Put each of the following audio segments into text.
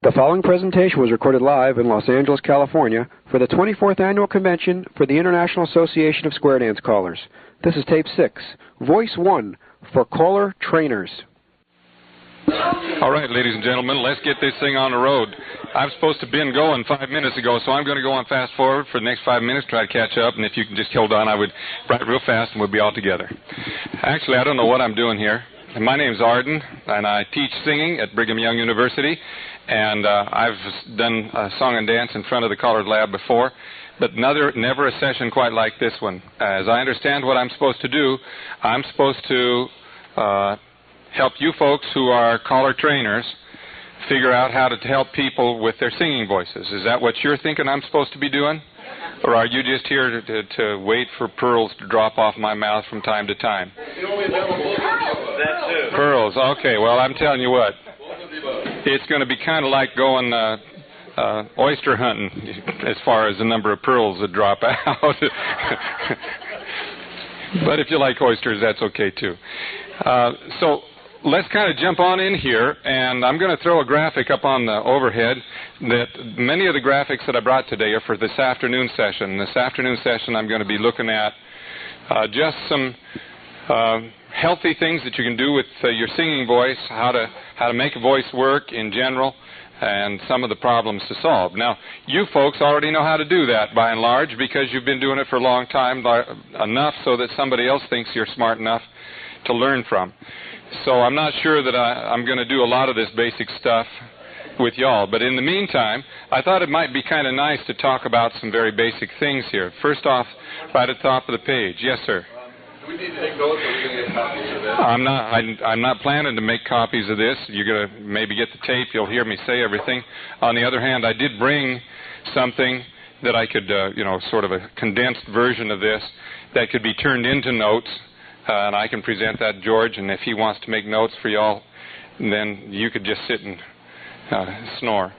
The following presentation was recorded live in Los Angeles, California for the 24th Annual Convention for the International Association of Square Dance Callers. This is tape 6, Voice 1 for caller trainers. All right, ladies and gentlemen, let's get this thing on the road. I'm supposed to have been going 5 minutes ago, so I'm going to go on fast forward for the next 5 minutes, try to catch up, and if you can just hold on, I would write real fast and we'll be all together. Actually, I don't know what I'm doing here. My name's Arden, and I teach singing at Brigham Young University, and I've done song and dance in front of the CALLERLAB before, but never a session quite like this one. As I understand what I'm supposed to do, I'm supposed to help you folks who are caller trainers figure out how to help people with their singing voices. Is that what you're thinking I'm supposed to be doing? Or are you just here to wait for pearls to drop off my mouth from time to time? Pearls, okay. Well, I'm telling you what. It's going to be kind of like going oyster hunting as far as the number of pearls that drop out. But if you like oysters, that's okay too. So let's kind of jump on in here, and I'm going to throw a graphic up on the overhead. That many of the graphics that I brought today are for this afternoon session. This afternoon session I'm going to be looking at just some healthy things that you can do with your singing voice, how to make a voice work in general, and some of the problems to solve. Now, you folks already know how to do that by and large because you've been doing it for a long time, enough so that somebody else thinks you're smart enough to learn from. So I'm not sure that I'm going to do a lot of this basic stuff with y'all. But in the meantime, I thought it might be kind of nice to talk about some very basic things here. First off, right at the top of the page. Yes, sir. Do we need to take notes, or are we going to get copies of this? I'm not planning to make copies of this. You're going to maybe get the tape. You'll hear me say everything. On the other hand, I did bring something that I could, sort of a condensed version of this that could be turned into notes. And I can present that to George, and if he wants to make notes for y'all, then you could just sit and snore.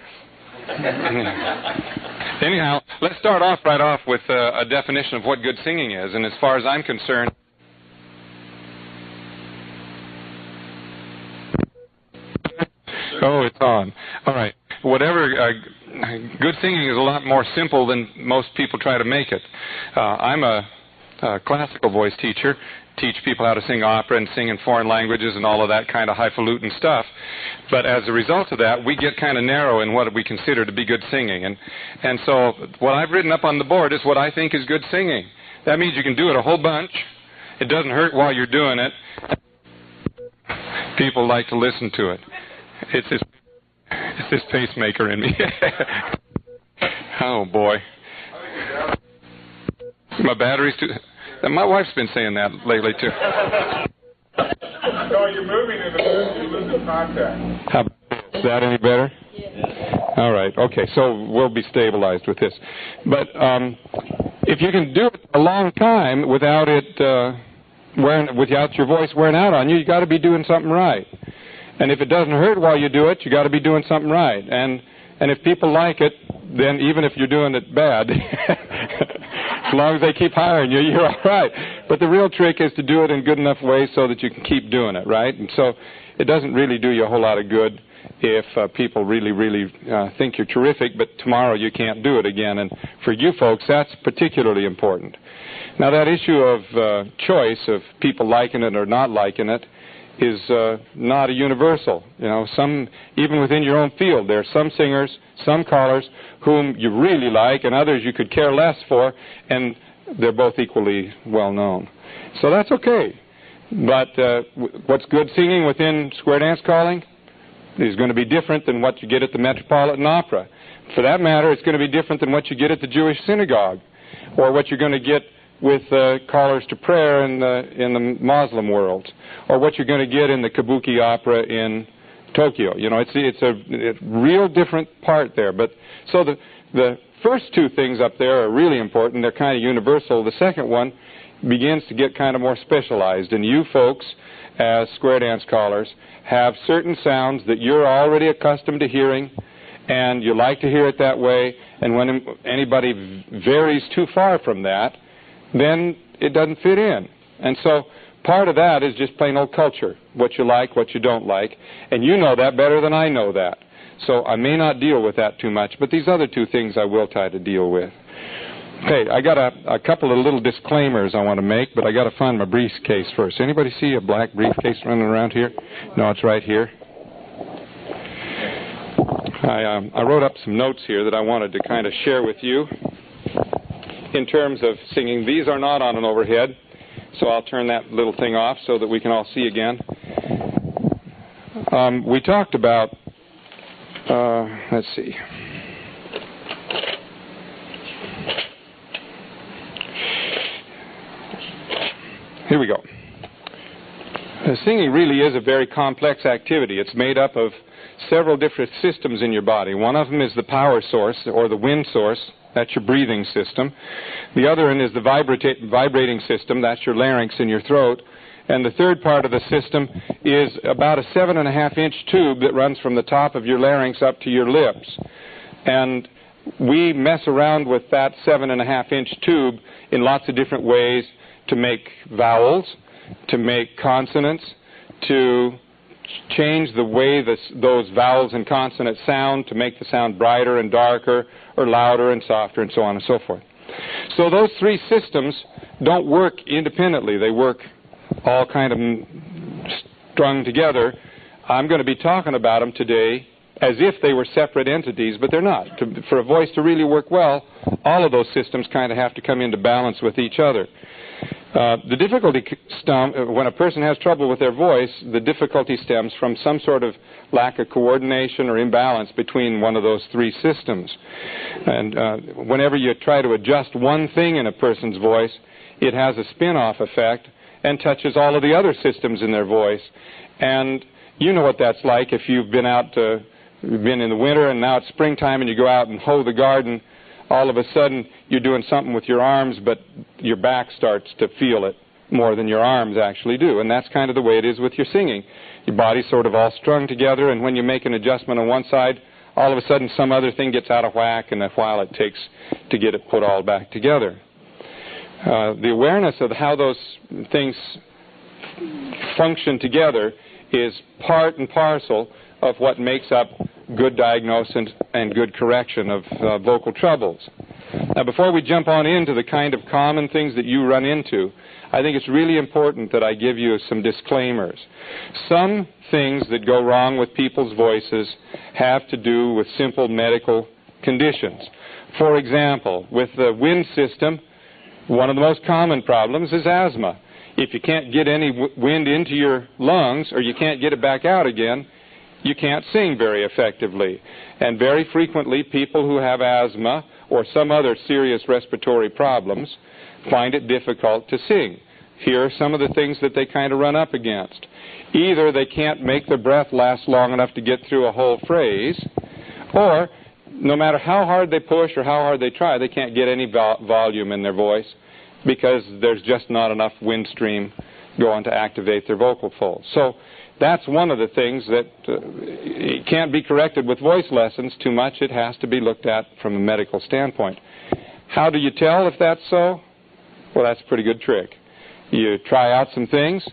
Anyhow, let's start off right off with a definition of what good singing is. And as far as I'm concerned, oh, it's on. All right. Whatever, good singing is a lot more simple than most people try to make it. I'm a classical voice teacher. Teach people how to sing opera and sing in foreign languages and all of that kind of highfalutin stuff. But as a result of that, we get kind of narrow in what we consider to be good singing. And so what I've written up on the board is what I think is good singing. That means you can do it a whole bunch. It doesn't hurt while you're doing it. People like to listen to it. It's this pacemaker in me. Oh, boy. My battery's too... My wife's been saying that lately, too. No, you're moving in the losing contact. Is that any better? Yeah. All right. Okay. So we'll be stabilized with this. But if you can do it a long time without it without your voice wearing out on you, you got to be doing something right. And if it doesn't hurt while you do it, you got to be doing something right. And if people like it, then even if you're doing it bad, as long as they keep hiring you, you're all right. But the real trick is to do it in good enough ways so that you can keep doing it, right? And so it doesn't really do you a whole lot of good if people really think you're terrific, but tomorrow you can't do it again. And for you folks, that's particularly important. Now, that issue of choice, of people liking it or not liking it, is not a universal. Even within your own field, there are some singers, some callers whom you really like, and others you could care less for, and they're both equally well known. So that's okay. But what's good singing within square dance calling is going to be different than what you get at the Metropolitan Opera. For that matter, it's going to be different than what you get at the Jewish synagogue, or what you're going to get with callers to prayer in the Muslim world, or what you're going to get in the Kabuki opera in Tokyo. It's a real different part there. But so the first two things up there are really important. They're kind of universal. The second one begins to get kind of more specialized. And you folks, as square dance callers, have certain sounds that you're already accustomed to hearing, and you like to hear it that way. And when anybody varies too far from that, then it doesn't fit in. And so part of that is just plain old culture, what you like, what you don't like. And you know that better than I know that. So I may not deal with that too much, but these other two things I will try to deal with. Okay, I got a couple of little disclaimers I want to make, but I got to find my briefcase first. Anybody see a black briefcase running around here? No, it's right here. I wrote up some notes here that I wanted to kind of share with you in terms of singing. These are not on an overhead, so I'll turn that little thing off so that we can all see again. We talked about, let's see. Here we go. Singing really is a very complex activity. It's made up of several different systems in your body. One of them is the power source, or the wind source. That's your breathing system. The other one is the vibrating system. That's your larynx in your throat. And the third part of the system is about a 7.5-inch tube that runs from the top of your larynx up to your lips. And we mess around with that 7.5-inch tube in lots of different ways to make vowels, to make consonants, to change the way those vowels and consonants sound, to make the sound brighter and darker, or louder and softer, and so on and so forth. So those three systems don't work independently. They work all kind of strung together. I'm going to be talking about them today as if they were separate entities, but they're not. For a voice to really work well, all of those systems kind of have to come into balance with each other. The difficulty when a person has trouble with their voice, the difficulty stems from some sort of lack of coordination or imbalance between one of those three systems. And whenever you try to adjust one thing in a person's voice, it has a spin-off effect and touches all of the other systems in their voice. And you know what that's like if you've been in the winter and now it's springtime and you go out and hoe the garden. All of a sudden, you're doing something with your arms, but your back starts to feel it more than your arms actually do. And that's kind of the way it is with your singing. Your body's sort of all strung together, and when you make an adjustment on one side, all of a sudden some other thing gets out of whack, and a while it takes to get it put all back together. The awareness of how those things function together is part and parcel of what makes up good diagnosis and good correction of vocal troubles. Now, before we jump on into the kind of common things that you run into, I think it's really important that I give you some disclaimers. Some things that go wrong with people's voices have to do with simple medical conditions. For example, with the wind system, one of the most common problems is asthma. If you can't get any wind into your lungs, or you can't get it back out again, you can't sing very effectively. And very frequently, people who have asthma or some other serious respiratory problems find it difficult to sing. Here are some of the things that they kind of run up against. Either they can't make their breath last long enough to get through a whole phrase, or no matter how hard they push or how hard they try, they can't get any volume in their voice because there's just not enough wind stream going to activate their vocal folds. So that's one of the things that it can't be corrected with voice lessons too much. It has to be looked at from a medical standpoint. How do you tell if that's so? Well, that's a pretty good trick. You try out some things,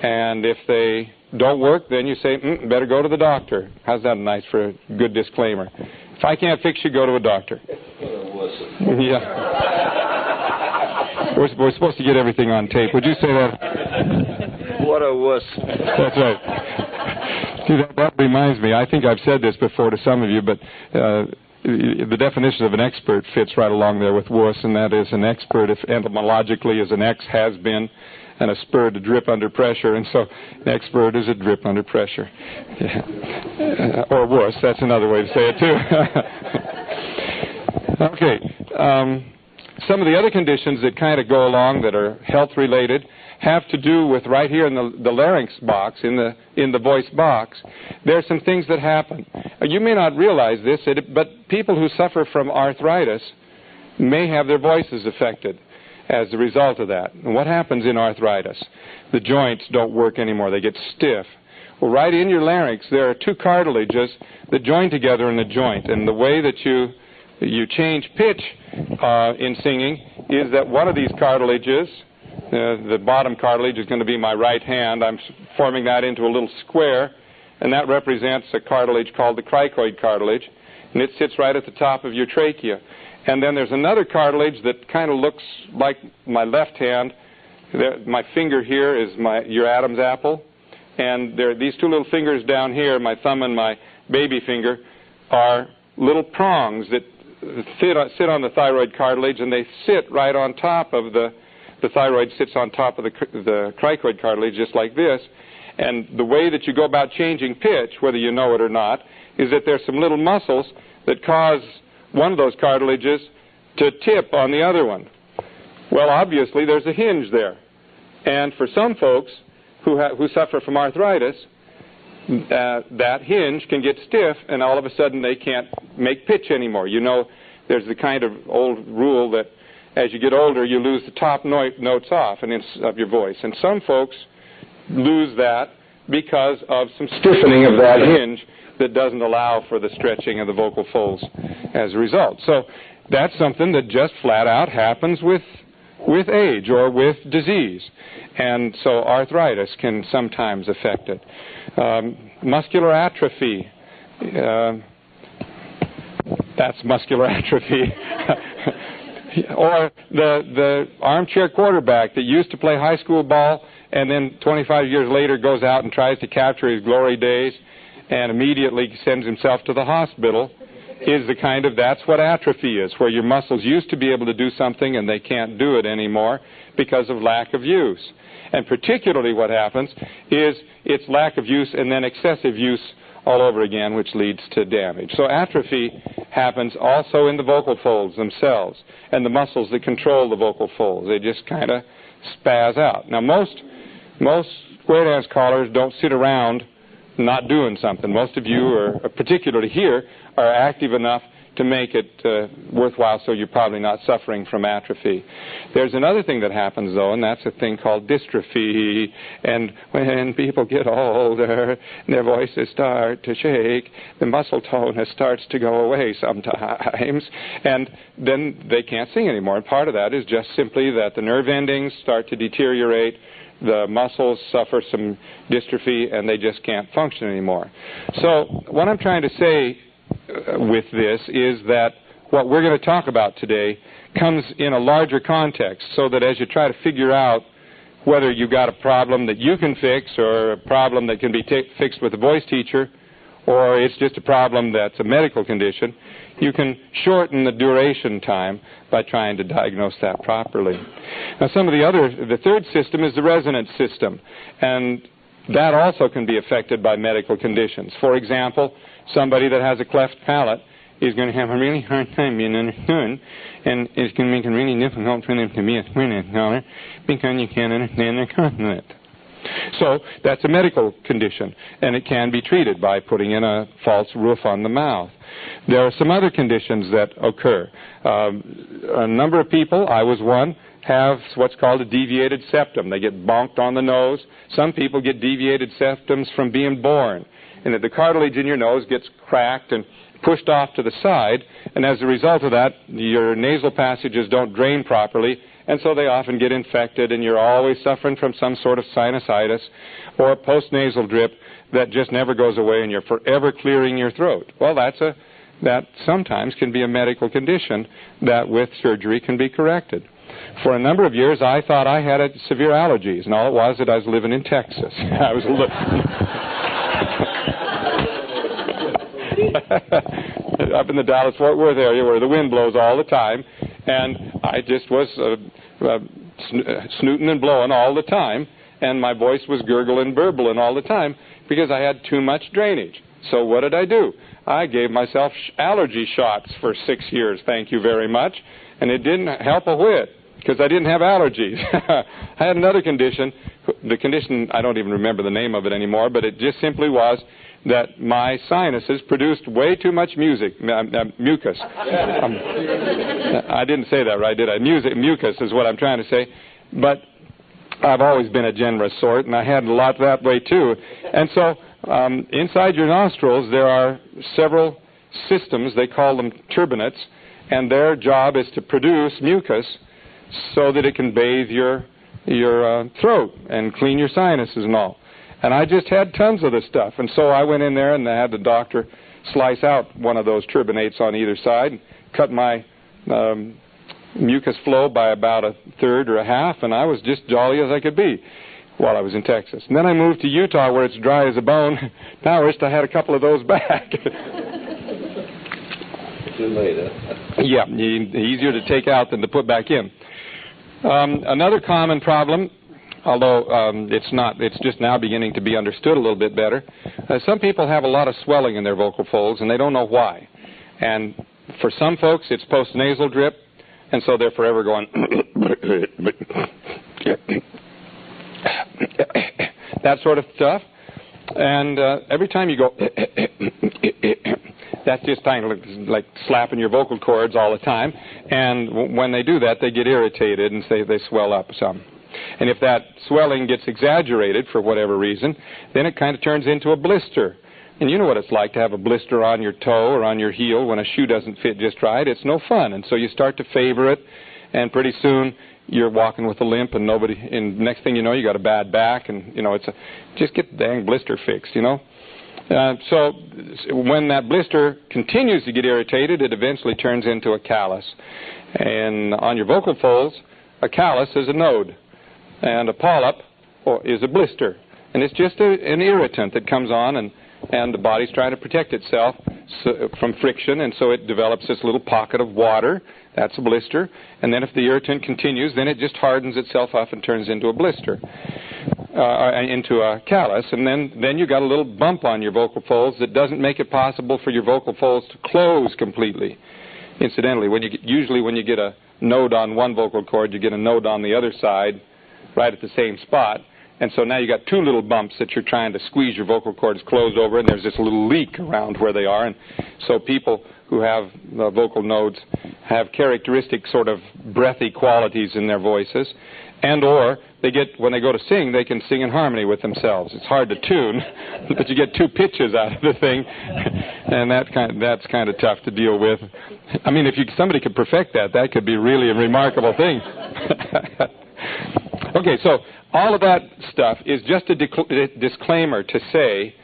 and if they don't work, then you say, better go to the doctor. How's that nice for a good disclaimer? If I can't fix you, go to a doctor. Yeah. We're supposed to get everything on tape. Would you say that? What a wuss. That's right. See, that reminds me. I think I've said this before to some of you, but the definition of an expert fits right along there with wuss, and that is an expert, if etymologically, is an ex has been, and a spur to drip under pressure, and so an expert is a drip under pressure. Yeah. Or wuss, that's another way to say it, too. Okay. Some of the other conditions that kind of go along that are health-related have to do with right here in the larynx box, in the voice box. There are some things that happen. You may not realize this, but people who suffer from arthritis may have their voices affected as a result of that. And what happens in arthritis? The joints don't work anymore. They get stiff. Well, right in your larynx, there are two cartilages that join together in the joint. And the way that you change pitch in singing is that one of these cartilages, the bottom cartilage is going to be my right hand. I'm forming that into a little square, and that represents a cartilage called the cricoid cartilage, and it sits right at the top of your trachea. And then there's another cartilage that kind of looks like my left hand. My finger here is your Adam's apple, and there are these two little fingers down here, my thumb and my baby finger, are little prongs that sit on the thyroid cartilage, and they sit right on top of the thyroid sits on top of the cricoid cartilage just like this. And the way that you go about changing pitch, whether you know it or not, is that there's some little muscles that cause one of those cartilages to tip on the other one. Well, obviously, there's a hinge there. And for some folks who suffer from arthritis, that hinge can get stiff, and all of a sudden they can't make pitch anymore. You know, there's the kind of old rule that as you get older, you lose the top notes off of your voice. And some folks lose that because of some stiffening of that hinge that doesn't allow for the stretching of the vocal folds as a result. So that's something that just flat out happens with age or with disease. And so arthritis can sometimes affect it. Muscular atrophy, that's muscular atrophy. Or the armchair quarterback that used to play high school ball and then 25 years later goes out and tries to capture his glory days and immediately sends himself to the hospital, is the kind of, that's what atrophy is, where your muscles used to be able to do something and they can't do it anymore because of lack of use. And particularly what happens is it's lack of use and then excessive use all over again, which leads to damage. So atrophy happens also in the vocal folds themselves and the muscles that control the vocal folds. They just kind of spaz out. Now most square dance callers don't sit around not doing something. Most of you, particularly here, are active enough to make it worthwhile, so you're probably not suffering from atrophy. There's another thing that happens, though, and that's a thing called dystrophy. And when people get older and their voices start to shake, the muscle tonus starts to go away sometimes, and then they can't sing anymore. And part of that is just simply that the nerve endings start to deteriorate, the muscles suffer some dystrophy, and they just can't function anymore. So what I'm trying to say with this is that what we're going to talk about today comes in a larger context, so that as you try to figure out whether you've got a problem that you can fix or a problem that can be fixed with a voice teacher, or it's just a problem that's a medical condition, you can shorten the duration time by trying to diagnose that properly. Now the third system is the resonance system, and that also can be affected by medical conditions. For example, somebody that has a cleft palate is going to have a really hard time being understood, and it's going to make it really difficult for them to be a square dance caller because you can't understand their consonant. So that's a medical condition, and it can be treated by putting in a false roof on the mouth. There are some other conditions that occur. A number of people, I was one, have what's called a deviated septum. They get bonked on the nose. Some people get deviated septums from being born, and that the cartilage in your nose gets cracked and pushed off to the side, and as a result of that, your nasal passages don't drain properly, and so they often get infected, and you're always suffering from some sort of sinusitis or a postnasal drip that just never goes away, and you're forever clearing your throat. Well, that sometimes can be a medical condition that with surgery can be corrected. For a number of years, I thought I had severe allergies, and all it was that I was living in Texas. I was up in the Dallas-Fort Worth area where the wind blows all the time, and I just was snooting and blowing all the time, and my voice was gurgling, burbling all the time because I had too much drainage. So what did I do? I gave myself allergy shots for 6 years, thank you very much, and it didn't help a whit because I didn't have allergies. I had another condition. The condition, I don't even remember the name of it anymore, but it just simply was that my sinuses produced way too much mucus. I didn't say that right, did I? Mucus is what I'm trying to say. But I've always been a generous sort, and I had a lot that way too. And so inside your nostrils there are several systems. They call them turbinates, and their job is to produce mucus so that it can bathe your throat and clean your sinuses and all. And I just had tons of this stuff. And so I went in there and I had the doctor slice out one of those turbinates on either side, cut my mucus flow by about a third or a half, and I was just jolly as I could be while I was in Texas. And then I moved to Utah where it's dry as a bone. Now I wished I had a couple of those back. Too late, huh? Yeah, easier to take out than to put back in. Another common problem, although it's just now beginning to be understood a little bit better. Some people have a lot of swelling in their vocal folds, and they don't know why. And for some folks, it's post-nasal drip, and so they're forever going that sort of stuff. And every time you go that's just kind of like slapping your vocal cords all the time. And when they do that, they get irritated and they swell up some. And if that swelling gets exaggerated for whatever reason, then it kind of turns into a blister. And you know what it's like to have a blister on your toe or on your heel when a shoe doesn't fit just right. It's no fun. And so you start to favor it, and pretty soon you're walking with a limp, and next thing you know, you got a bad back, and just get the dang blister fixed, So when that blister continues to get irritated, it eventually turns into a callus. And on your vocal folds, a callus is a node, and a polyp is a blister. And it's just an irritant that comes on, and the body's trying to protect itself from friction, and so it develops this little pocket of water. That's a blister. And then if the irritant continues, then it just hardens itself up and turns into a blister, into a callus. And then you got a little bump on your vocal folds that doesn't make it possible for your vocal folds to close completely. Incidentally, usually when you get a node on one vocal cord, you get a node on the other side right at the same spot. And so now you got two little bumps that you're trying to squeeze your vocal cords closed over, and there's this little leak around where they are. And so people who have vocal nodes have characteristic sort of breathy qualities in their voices, and or when they go to sing, they can sing in harmony with themselves. It's hard to tune, but you get two pitches out of the thing, and that's kind of tough to deal with. I mean, if somebody could perfect that could be really a remarkable thing. Okay, so all of that stuff is just a disclaimer to say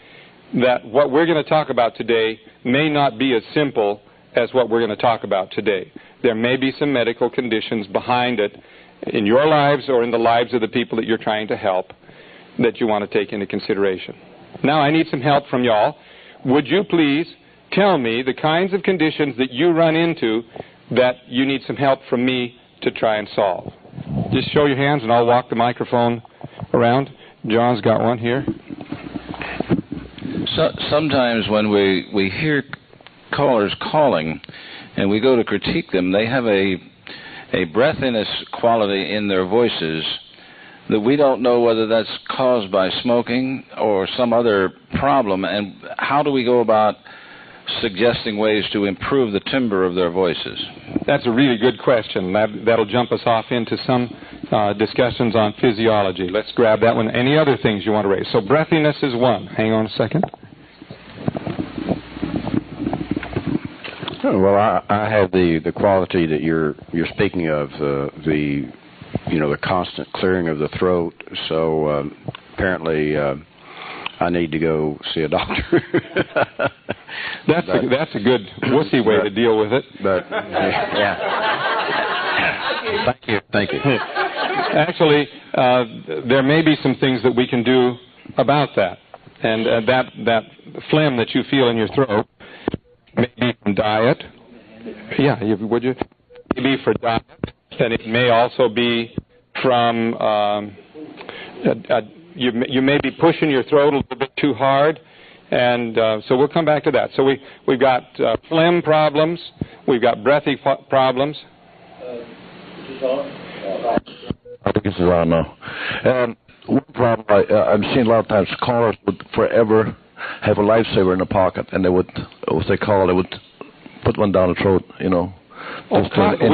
that what we're going to talk about today may not be as simple as what we're going to talk about today. There may be some medical conditions behind it in your lives or in the lives of the people that you're trying to help that you want to take into consideration. Now I need some help from y'all. Would you please tell me the kinds of conditions that you run into that you need some help from me to try and solve? Just show your hands and I'll walk the microphone around. John's got one here. So, sometimes when we hear callers calling and we go to critique them, they have a breathiness quality in their voices that we don't know whether that's caused by smoking or some other problem. And how do we go about suggesting ways to improve the timbre of their voices? That's a really good question. That'll jump us off into some discussions on physiology. Let's grab that one. Any other things you want to raise? So breathiness is one. Hang on a second. Well, I have the quality that you're speaking of, the constant clearing of the throat. So apparently I need to go see a doctor. That's a good wussy way to deal with it. But yeah. Thank you. Actually, there may be some things that we can do about that, and that phlegm that you feel in your throat may be from diet. Yeah, would you? Maybe for diet, and it may also be from you may be pushing your throat a little bit too hard, and so we'll come back to that. So we've got phlegm problems, we've got breathy problems. I think this is on now. One problem I've seen a lot of times, callers would forever have a lifesaver in the pocket, and they would put one down the throat, we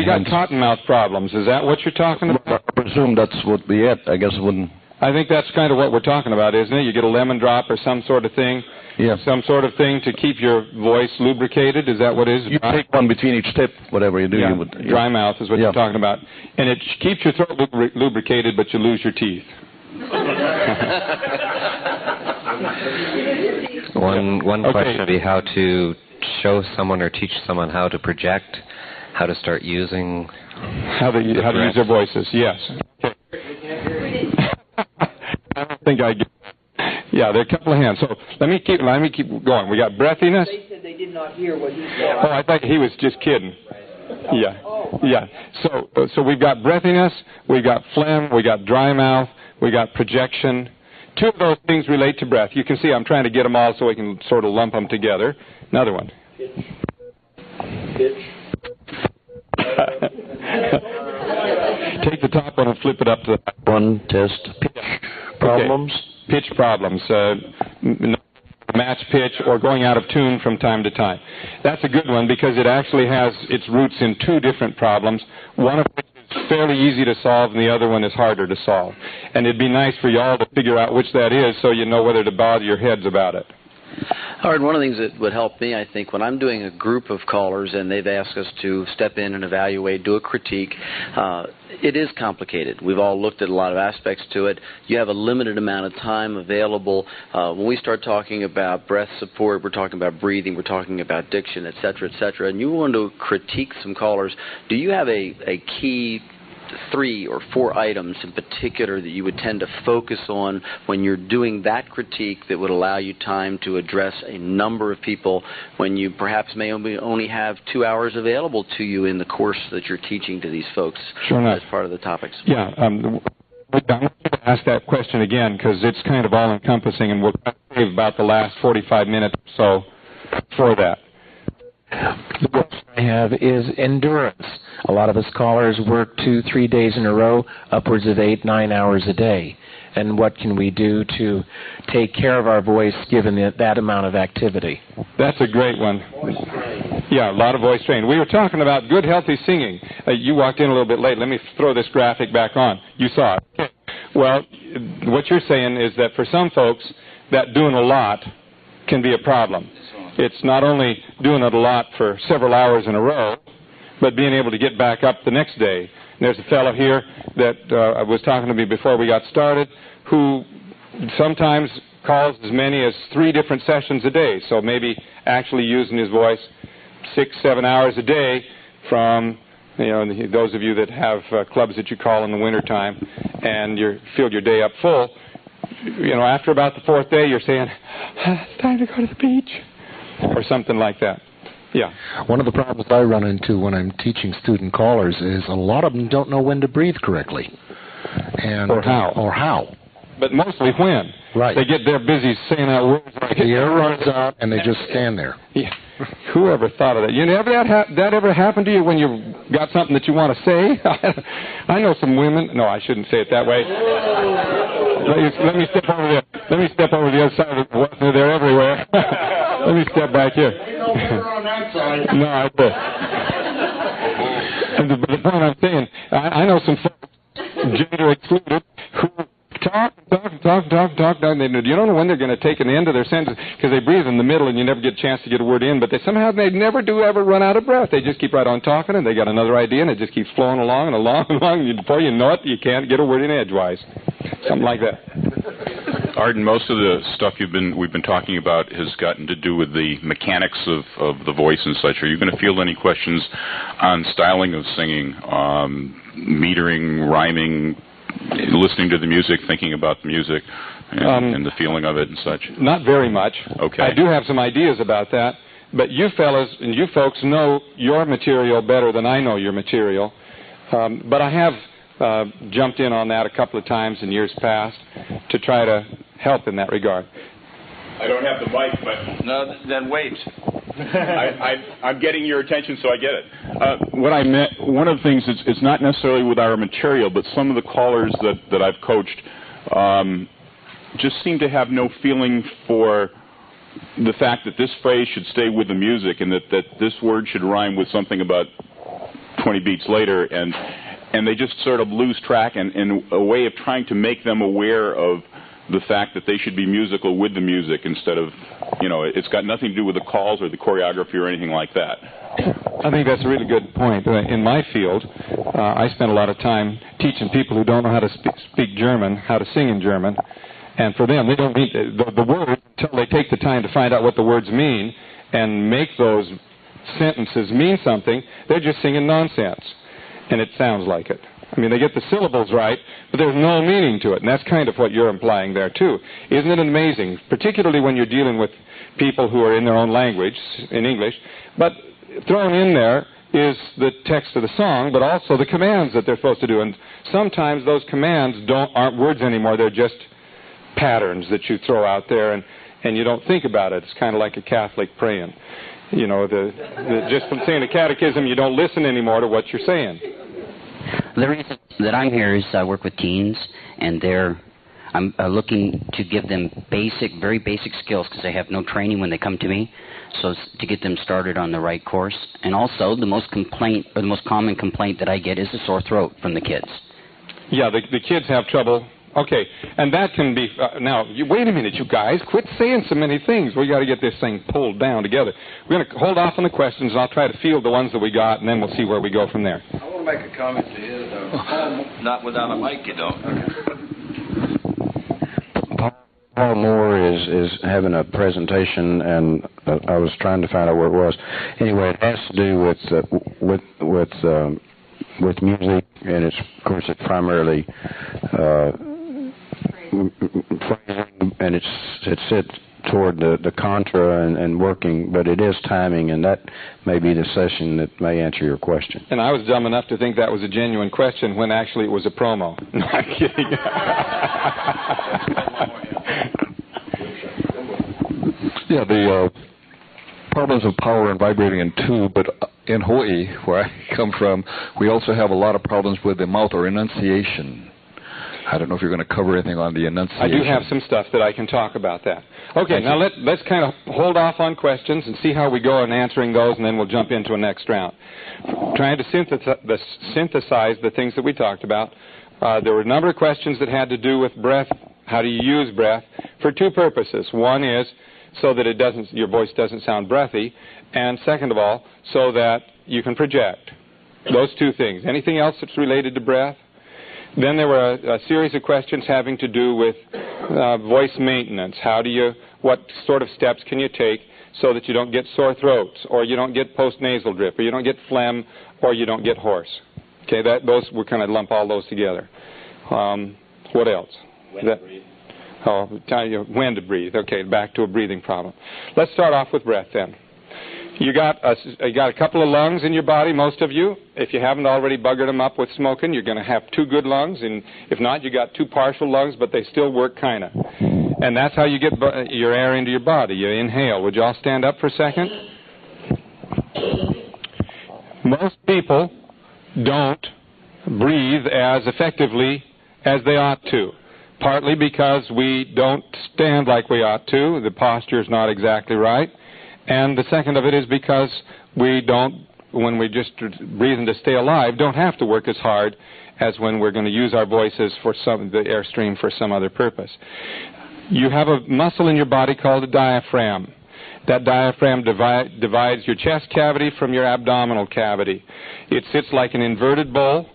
got cottonmouth problems. Is that what you're talking about? I presume that's would be it. I guess it wouldn't. I think that's kind of what we're talking about, isn't it? You get a lemon drop or some sort of thing. Yeah. Some sort of thing to keep your voice lubricated. Is that what it is? You take one between each tip, whatever you do. Yeah. You would, dry mouth is what you're talking about. And it keeps your throat lubricated, but you lose your teeth. One question would be how to show someone or teach someone how to project, how to start using how to use their voices. Yes. Okay. I don't think I get. Yeah, there are a couple of hands. So let me keep going. We got breathiness. They said they did not hear what he said. Oh, I thought he was just kidding. Yeah. Yeah. So we've got breathiness, we've got phlegm, we got dry mouth, we got projection. Two of those things relate to breath. You can see I'm trying to get them all so we can sort of lump them together. Another one. Pitch. Take the top one and flip it up to the one. Test. Pitch problems. Okay. Pitch problems. Match pitch or going out of tune from time to time. That's a good one because it actually has its roots in two different problems, one of which is fairly easy to solve and the other one is harder to solve. And it'd be nice for you all to figure out which that is so you know whether to bother your heads about it. Howard, one of the things that would help me, I think, when I'm doing a group of callers and they've asked us to step in and evaluate, do a critique, it is complicated. We've all looked at a lot of aspects to it. You have a limited amount of time available. When we start talking about breath support, we're talking about breathing, we're talking about diction, et cetera, and you want to critique some callers, do you have a key 3 or 4 items in particular that you would tend to focus on when you're doing that critique that would allow you time to address a number of people when you perhaps may only have 2 hours available to you in the course that you're teaching to these folks as part of the topics? Yeah, I'm going to ask that question again because it's kind of all-encompassing, and we'll save about the last 45 minutes or so for that. The question I have is endurance. A lot of us callers work 2-3 days in a row, upwards of 8-9 hours a day. And what can we do to take care of our voice given that amount of activity? That's a great one. Yeah, a lot of voice training. We were talking about good, healthy singing. You walked in a little bit late. Let me throw this graphic back on. You saw it. Okay. Well, what you're saying is that for some folks, that doing a lot can be a problem. It's not only doing it a lot for several hours in a row, but being able to get back up the next day. And there's a fellow here that was talking to me before we got started who sometimes calls as many as 3 different sessions a day, so maybe actually using his voice 6-7 hours a day from, those of you that have clubs that you call in the wintertime and you filled your day up full, after about the 4th day you're saying, it's time to go to the beach. Or something like that. Yeah. One of the problems I run into when I'm teaching student callers is a lot of them don't know when to breathe correctly. Or how. But mostly when. Right. They get there busy saying out words like the air runs out and they just stand there. Yeah. Whoever thought of that? That ever happened to you when you got something that you want to say? I know some women. No, I shouldn't say it that way. Let me step over there. Let me step over the other side of the water. They're everywhere. Let me step back here. No, I did. But the point I'm saying, I know some folks, gender excluded, who talk. You don't know when they're going to take an end of their sentence because they breathe in the middle and you never get a chance to get a word in, but they never do ever run out of breath. They just keep right on talking and they got another idea and it just keeps flowing along and along and along. And before you know it, you can't get a word in edgewise. Something like that. Arden, most of the stuff we've been talking about has gotten to do with the mechanics of the voice and such. Are you going to field any questions on styling of singing, metering, rhyming, listening to the music, thinking about the music, and the feeling of it and such? Not very much. Okay. I do have some ideas about that, but you fellas and you folks know your material better than I know your material. But I have jumped in on that a couple of times in years past to try to help in that regard. I don't have the mic, but... No, then wait. I'm getting your attention, so I get it. What I meant, one of the things, it's not necessarily with our material, but some of the callers that I've coached just seem to have no feeling for the fact that this phrase should stay with the music and that this word should rhyme with something about 20 beats later, and they just sort of lose track in a way of trying to make them aware of the fact that they should be musical with the music instead of, it's got nothing to do with the calls or the choreography or anything like that. I think that's a really good point. In my field, I spend a lot of time teaching people who don't know how to speak German, how to sing in German. And for them, they don't mean the words until they take the time to find out what the words mean and make those sentences mean something. They're just singing nonsense, and it sounds like it. I mean, they get the syllables right, but there's no meaning to it, and that's kind of what you're implying there, too. Isn't it amazing, particularly when you're dealing with people who are in their own language, in English, but thrown in there is the text of the song, but also the commands that they're supposed to do. And sometimes those commands aren't words anymore. They're just patterns that you throw out there, and you don't think about it. It's kind of like a Catholic praying. You know, just from saying the catechism, you don't listen anymore to what you're saying. The reason that I'm here is I work with teens, and I'm looking to give them very basic skills because they have no training when they come to me. So to get them started on the right course. And also, the most common complaint that I get is a sore throat from the kids. Yeah, the kids have trouble. Okay, and that can be... now, wait a minute, you guys. Quit saying so many things. We got to get this thing pulled down together. We're going to hold off on the questions, and I'll try to field the ones that we got, and then we'll see where we go from there. I want to make a comment to his, though. Not without a mic, you don't. Paul Moore is having a presentation, and I was trying to find out where it was. Anyway, it has to do with music, and of course it's primarily phrasing, and it's toward the contra and working, but it is timing, and that may be the session that may answer your question. And I was dumb enough to think that was a genuine question when actually it was a promo. No, I'm kidding. Yeah, the problems of power and vibrating in tube, but in Hawaii, where I come from, we also have a lot of problems with the mouth or enunciation. I don't know if you're going to cover anything on the enunciation. I do have some stuff that I can talk about that. Okay, now let's kind of hold off on questions and see how we go in answering those, and then we'll jump into a next round. Trying to synthesize the things that we talked about. There were a number of questions that had to do with breath. How do you use breath? For two purposes. One is so that your voice doesn't sound breathy, and second of all, so that you can project. Those two things. Anything else that's related to breath? Then there were a series of questions having to do with voice maintenance. What sort of steps can you take so that you don't get sore throats, or you don't get postnasal drip, or you don't get phlegm, or you don't get hoarse? Okay, we're kind of lump all those together. What else? When to breathe. When to breathe. Okay, back to a breathing problem. Let's start off with breath then. You got a couple of lungs in your body, most of you. If you haven't already buggered them up with smoking, you're going to have two good lungs, and if not, you got two partial lungs, but they still work kind of. And that's how you get your air into your body. You inhale. Would you all stand up for a second? Most people don't breathe as effectively as they ought to. Partly because we don't stand like we ought to. The posture is not exactly right. And the second of it is because we don't, when we just breathing to stay alive, don't have to work as hard as when we're going to use our voices for the airstream for some other purpose. You have a muscle in your body called a diaphragm. That diaphragm divides your chest cavity from your abdominal cavity. It sits like an inverted bowl.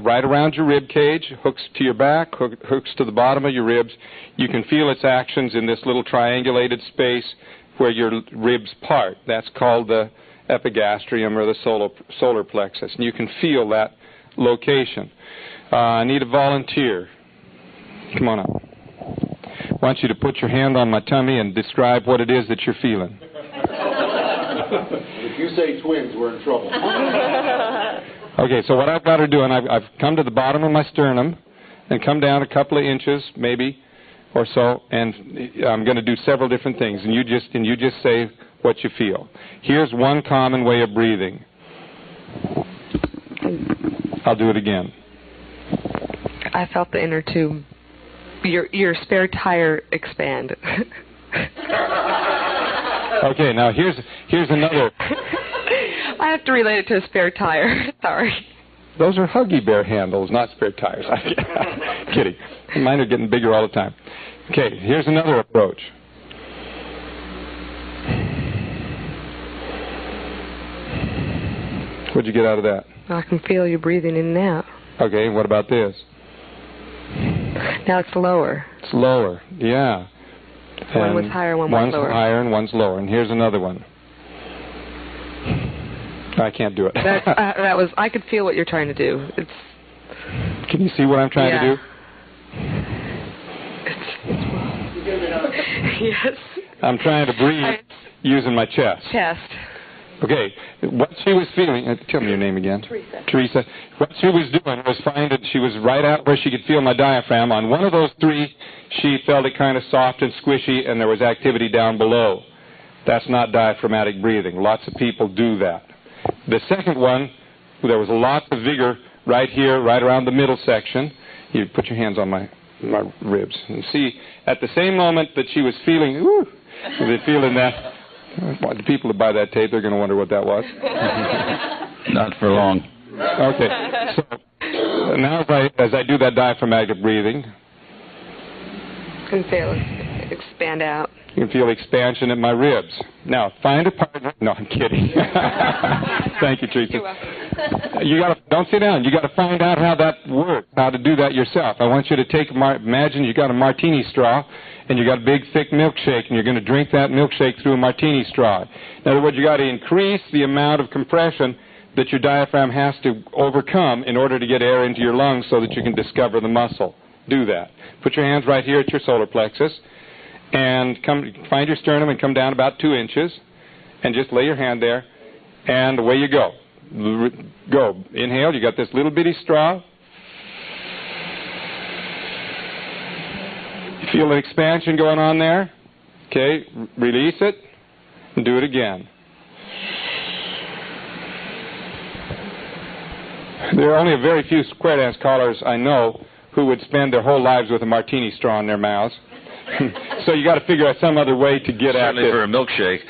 Right around your rib cage, hooks to your back, hooks to the bottom of your ribs. You can feel its actions in this little triangulated space where your ribs part. That's called the epigastrium or the solar plexus, and you can feel that location. I need a volunteer. Come on up. I want you to put your hand on my tummy and describe what it is that you're feeling. If you say twins, we're in trouble. Okay, so what I've got her doing, I've come to the bottom of my sternum and come down a couple of inches, maybe, or so, and I'm going to do several different things, and you just say what you feel. Here's one common way of breathing. I'll do it again. I felt the inner tube, your spare tire expand. Okay, now here's another. I have to relate it to a spare tire. Sorry. Those are Huggy Bear handles, not spare tires. Kidding. Mine are getting bigger all the time. Okay, here's another approach. What'd you get out of that? I can feel you breathing in and out. Okay, what about this? Now it's lower. It's lower, yeah. One was higher, one was lower. One's higher and one's lower. And here's another one. I can't do it. That was. I could feel what you're trying to do. It's. Can you see what I'm trying to do? Yes. I'm trying to breathe using my chest. Chest. Okay. What she was feeling. Tell me your name again. Teresa. What she was doing was finding she was right out where she could feel my diaphragm. On one of those three, she felt it kind of soft and squishy, and there was activity down below. That's not diaphragmatic breathing. Lots of people do that. The second one, there was a lot of vigor right here, right around the middle section. You put your hands on my ribs. And see, at the same moment that she was feeling, feeling that, the people that buy that tape, they're going to wonder what that was. Not for long. Okay. So now as I do that diaphragmatic breathing, You can feel it expand out. You can feel expansion in my ribs. Now, find a partner. No, I'm kidding. Thank you, Teresa. You're welcome. Don't sit down. You got to find out how that works, how to do that yourself. I want you to imagine you got a martini straw, and you got a big, thick milkshake, and you're going to drink that milkshake through a martini straw. In other words, you got to increase the amount of compression that your diaphragm has to overcome in order to get air into your lungs so that you can discover the muscle. Do that. Put your hands right here at your solar plexus, and find your sternum and come down about 2 inches, and just lay your hand there, and away you go. Go. Inhale. You got this little bitty straw. You feel an expansion going on there. Okay. Release it, and do it again. There are only a very few square dance callers I know who would spend their whole lives with a martini straw in their mouths. So you got to figure out some other way to get at Certainly it. for a milkshake.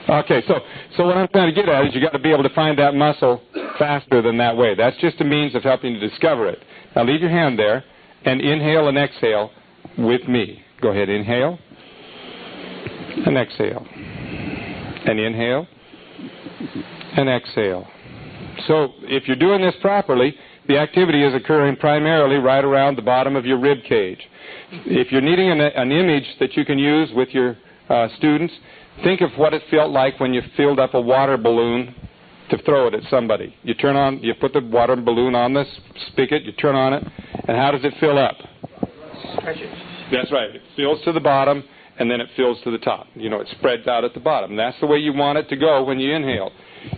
Okay, so what I'm trying to get at is you got to be able to find that muscle faster than that way. That's just a means of helping to discover it. Now leave your hand there and inhale and exhale with me. Go ahead, inhale and exhale. And inhale and exhale. So if you're doing this properly, the activity is occurring primarily right around the bottom of your rib cage. If you're needing an image that you can use with your students, think of what it felt like when you filled up a water balloon to throw it at somebody. You put the water balloon on this spigot, you turn on it, and how does it fill up? Pressure. That's right. It fills to the bottom, and then it fills to the top. You know, it spreads out at the bottom. That's the way you want it to go when you inhale.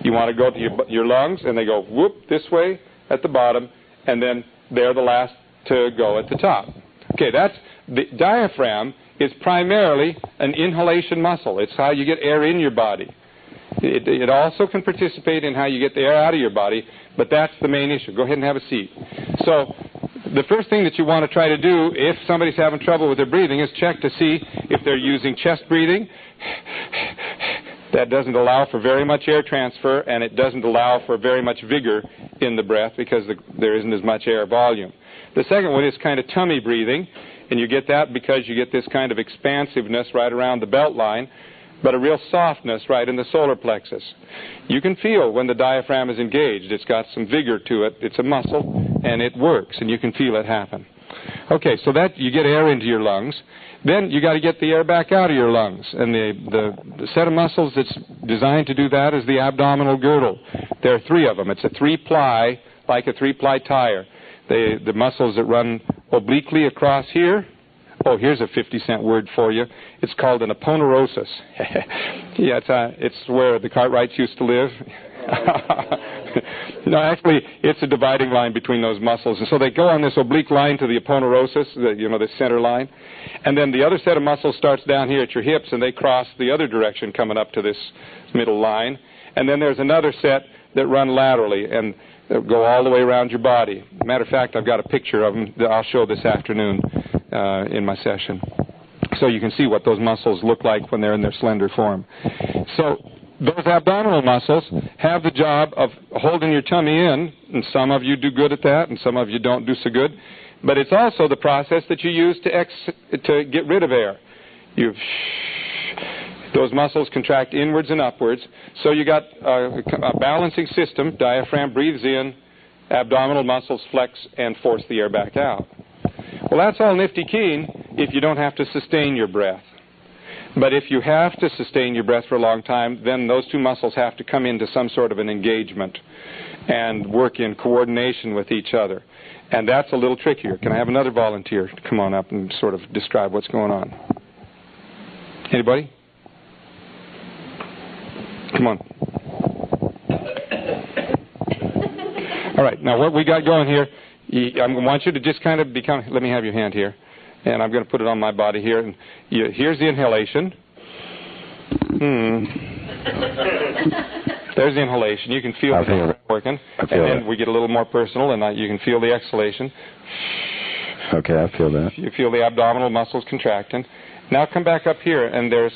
You want to go to your lungs, and they go whoop this way at the bottom, and then they're the last to go at the top. Okay, the diaphragm is primarily an inhalation muscle. It's how you get air in your body. It also can participate in how you get the air out of your body, but that's the main issue. Go ahead and have a seat. So the first thing that you want to try to do if somebody's having trouble with their breathing is check to see if they're using chest breathing. That doesn't allow for very much air transfer, and it doesn't allow for very much vigor in the breath because there isn't as much air volume. The second one is kind of tummy breathing, and you get that because you get this kind of expansiveness right around the belt line, but a real softness right in the solar plexus. You can feel when the diaphragm is engaged. It's got some vigor to it. It's a muscle, and it works, and you can feel it happen. Okay, so that you get air into your lungs. Then you got to get the air back out of your lungs, and the set of muscles that's designed to do that is the abdominal girdle. There are 3 of them. It's a 3-ply, like a 3-ply tire. The muscles that run obliquely across here. Oh, here's a 50-cent word for you. It's called an aponeurosis. Yeah, it's where the Cartwrights used to live. No, actually, it's a dividing line between those muscles. And so they go on this oblique line to the aponeurosis, the center line. And then the other set of muscles starts down here at your hips, and they cross the other direction coming up to this middle line. And then there's another set that run laterally and go all the way around your body. Matter of fact, I've got a picture of them that I'll show this afternoon in my session. So you can see what those muscles look like when they're in their slender form. So those abdominal muscles have the job of holding your tummy in, and some of you do good at that, and some of you don't do so good. But it's also the process that you use to get rid of air. Those muscles contract inwards and upwards. So you got a balancing system. Diaphragm breathes in, abdominal muscles flex and force the air back out. Well, that's all nifty keen if you don't have to sustain your breath. But if you have to sustain your breath for a long time, then those two muscles have to come into some sort of an engagement and work in coordination with each other. And that's a little trickier. Can I have another volunteer to come on up and sort of describe what's going on? Anybody? Come on. All right, now what we got going here, I want you to just kind of become, let me have your hand here, and I'm going to put it on my body here. And here's the inhalation. There's the inhalation. You can feel it working. And then we get a little more personal, and you can feel the exhalation. Okay, I feel that. You feel the abdominal muscles contracting. Now come back up here, and there are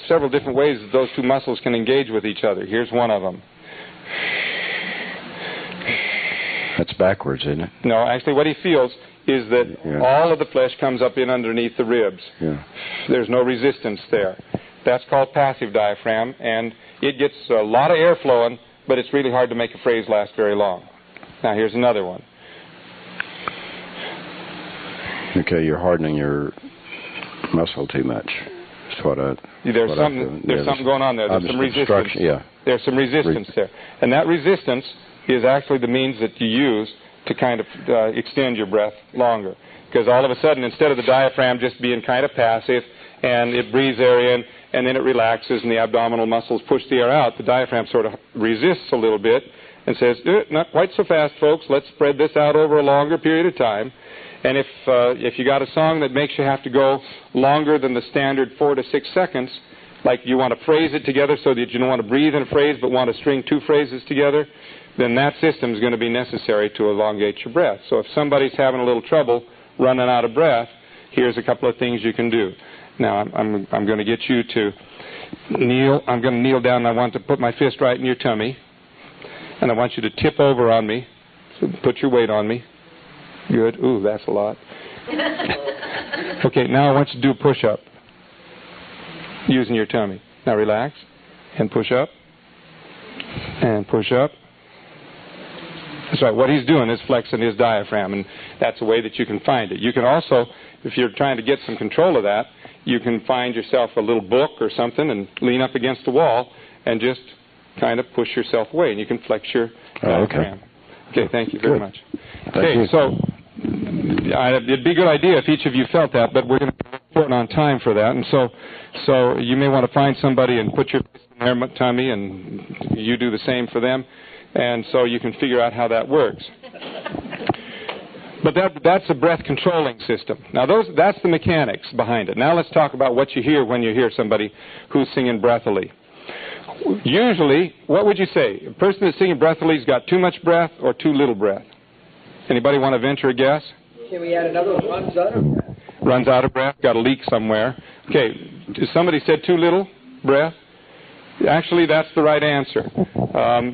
several different ways that those two muscles can engage with each other. Here's one of them. That's backwards, isn't it? No, actually what he feels is that all of the flesh comes up in underneath the ribs. Yeah. There's no resistance there. That's called passive diaphragm, and it gets a lot of air flowing, but it's really hard to make a phrase last very long. Now here's another one. Okay, you're hardening your muscle too much. That's what There's something going on there. There's some resistance. Yeah. There's some resistance there. And that resistance is actually the means that you use to kind of extend your breath longer. Because all of a sudden, instead of the diaphragm just being kind of passive, and it breathes air in, and then it relaxes, and the abdominal muscles push the air out, the diaphragm sort of resists a little bit and says, not quite so fast, folks. Let's spread this out over a longer period of time. And if you got a song that makes you have to go longer than the standard 4 to 6 seconds, like you want to phrase it together so that you don't want to breathe in a phrase but want to string two phrases together, then that system is going to be necessary to elongate your breath. So if somebody's having a little trouble running out of breath, here's a couple of things you can do. Now, I'm going to get you to kneel. I'm going to kneel down, and I want to put my fist right in your tummy. And I want you to tip over on me. So put your weight on me. Good. Ooh, that's a lot. Okay, now I want you to do a push-up using your tummy. Now relax and push up and push up. That's right. What he's doing is flexing his diaphragm, and that's a way that you can find it. You can also, if you're trying to get some control of that, you can find yourself a little book or something and lean up against the wall and just kind of push yourself away, and you can flex your diaphragm. Okay, thank you very much. Okay, so it'd be a good idea if each of you felt that, but we're going to be short on time for that, and so you may want to find somebody and put your fist in their tummy, and you do the same for them, and so you can figure out how that works. But that's a breath controlling system. Now that's the mechanics behind it. Now let's talk about what you hear when you hear somebody who's singing breathily. Usually, what would you say? A person that's singing breathily has got too much breath or too little breath? Anybody want to venture a guess? Can we add another one? Runs out of breath. Runs out of breath, got a leak somewhere. Okay, somebody said too little breath? Actually, that's the right answer.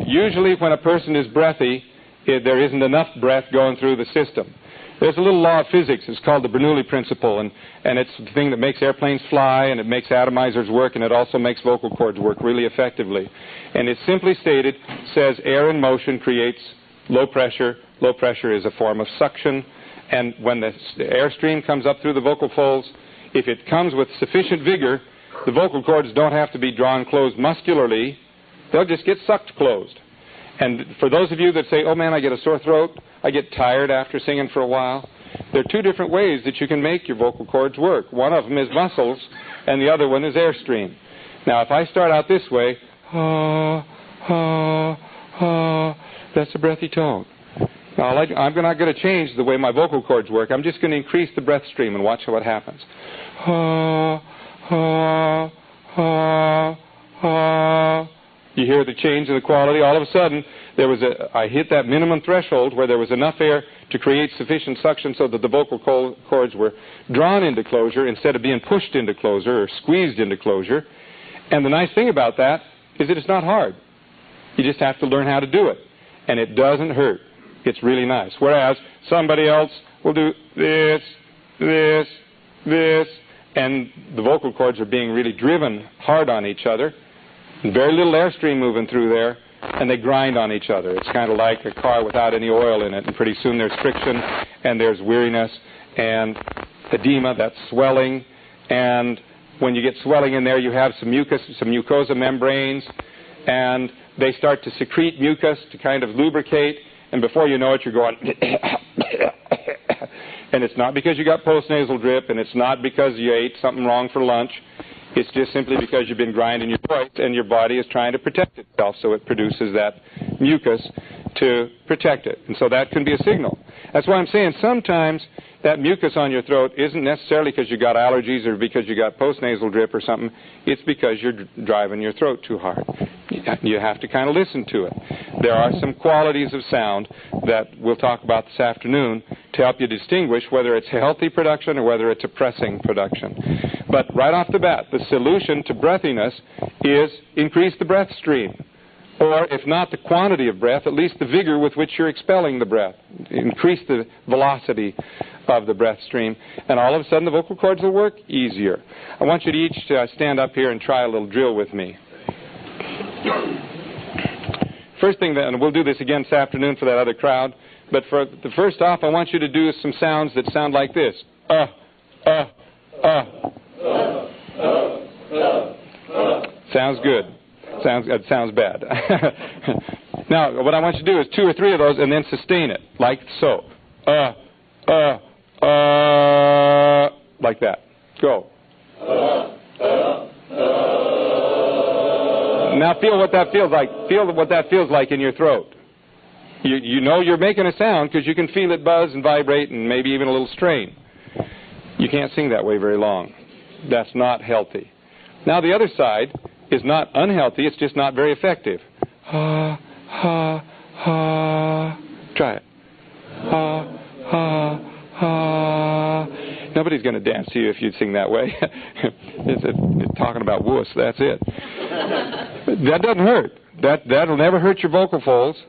Usually when a person is breathy, there isn't enough breath going through the system. There's a little law of physics. It's called the Bernoulli principle, and it's the thing that makes airplanes fly, and it makes atomizers work, and it also makes vocal cords work really effectively. And it simply stated, says air in motion creates low pressure. Low pressure is a form of suction, and when the airstream comes up through the vocal folds, if it comes with sufficient vigor, the vocal cords don't have to be drawn closed muscularly. They'll just get sucked closed. And for those of you that say, oh man, I get a sore throat, I get tired after singing for a while, there are two different ways that you can make your vocal cords work. One of them is muscles, and the other one is airstream. Now, if I start out this way, that's a breathy tone. Now, I'm not going to change the way my vocal cords work. I'm just going to increase the breath stream and watch what happens. You hear the change in the quality. All of a sudden, I hit that minimum threshold where there was enough air to create sufficient suction so that the vocal cords were drawn into closure instead of being pushed into closure or squeezed into closure. And the nice thing about that is that it's not hard. You just have to learn how to do it. And it doesn't hurt. It's really nice. Whereas somebody else will do this, this, this, and the vocal cords are being really driven hard on each other. Very little airstream moving through there, and they grind on each other. It's kind of like a car without any oil in it, and pretty soon there's friction, and there's weariness, and edema, that's swelling, and when you get swelling in there, you have some mucus, some mucosa membranes, and they start to secrete mucus to kind of lubricate, and before you know it, you're going and it's not because you got postnasal drip, and it's not because you ate something wrong for lunch. It's just simply because you've been grinding your voice, and your body is trying to protect itself, so it produces that mucus to protect it. And so that can be a signal. That's why I'm saying sometimes that mucus on your throat isn't necessarily because you got allergies or because you got postnasal drip or something. It's because you're driving your throat too hard. You have to kind of listen to it. There are some qualities of sound that we'll talk about this afternoon to help you distinguish whether it's a healthy production or whether it's a pressing production. But right off the bat, the solution to breathiness is increase the breath stream. Or, if not the quantity of breath, at least the vigor with which you're expelling the breath. Increase the velocity of the breath stream, and all of a sudden the vocal cords will work easier. I want you to each stand up here and try a little drill with me. First thing, and we'll do this again this afternoon for that other crowd, but for the first off, I want you to do some sounds that sound like this. Sounds good. Sounds bad. Now, what I want you to do is 2 or 3 of those and then sustain it, like so. Like that. Go. Now feel what that feels like. Feel what that feels like in your throat. You know you're making a sound because you can feel it buzz and vibrate and maybe even a little strain. You can't sing that way very long. That's not healthy. Now the other side is not unhealthy, it's just not very effective. Ha, ha, ha. Try it. Ha, ha, ha. Nobody's going to dance to you if you sing that way. It's talking about wuss, that's it. That doesn't hurt. That'll never hurt your vocal folds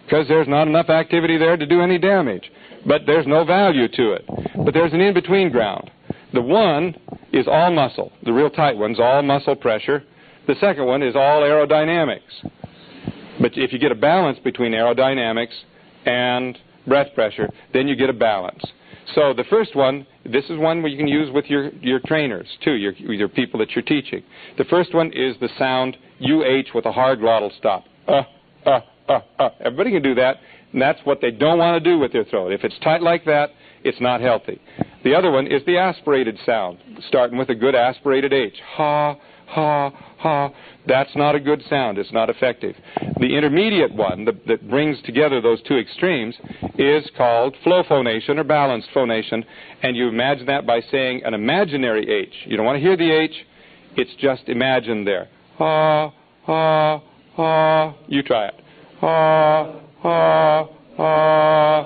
because there's not enough activity there to do any damage. But there's no value to it. But there's an in-between ground. The one is all muscle. The real tight one's all muscle pressure. The second one is all aerodynamics. But if you get a balance between aerodynamics and breath pressure, then you get a balance. So the first one, this is one where you can use with your trainers, too, your people that you're teaching. The first one is the sound UH with a hard glottal stop. Everybody can do that, and that's what they don't want to do with their throat. If it's tight like that, it's not healthy. The other one is the aspirated sound, starting with a good aspirated H. Ha, ha, ha. That's not a good sound. It's not effective. The intermediate one that brings together those two extremes is called flow phonation or balanced phonation, and you imagine that by saying an imaginary H. You don't want to hear the H. It's just imagined there. Ha, ha, ha. You try it. Ha, ha, ha.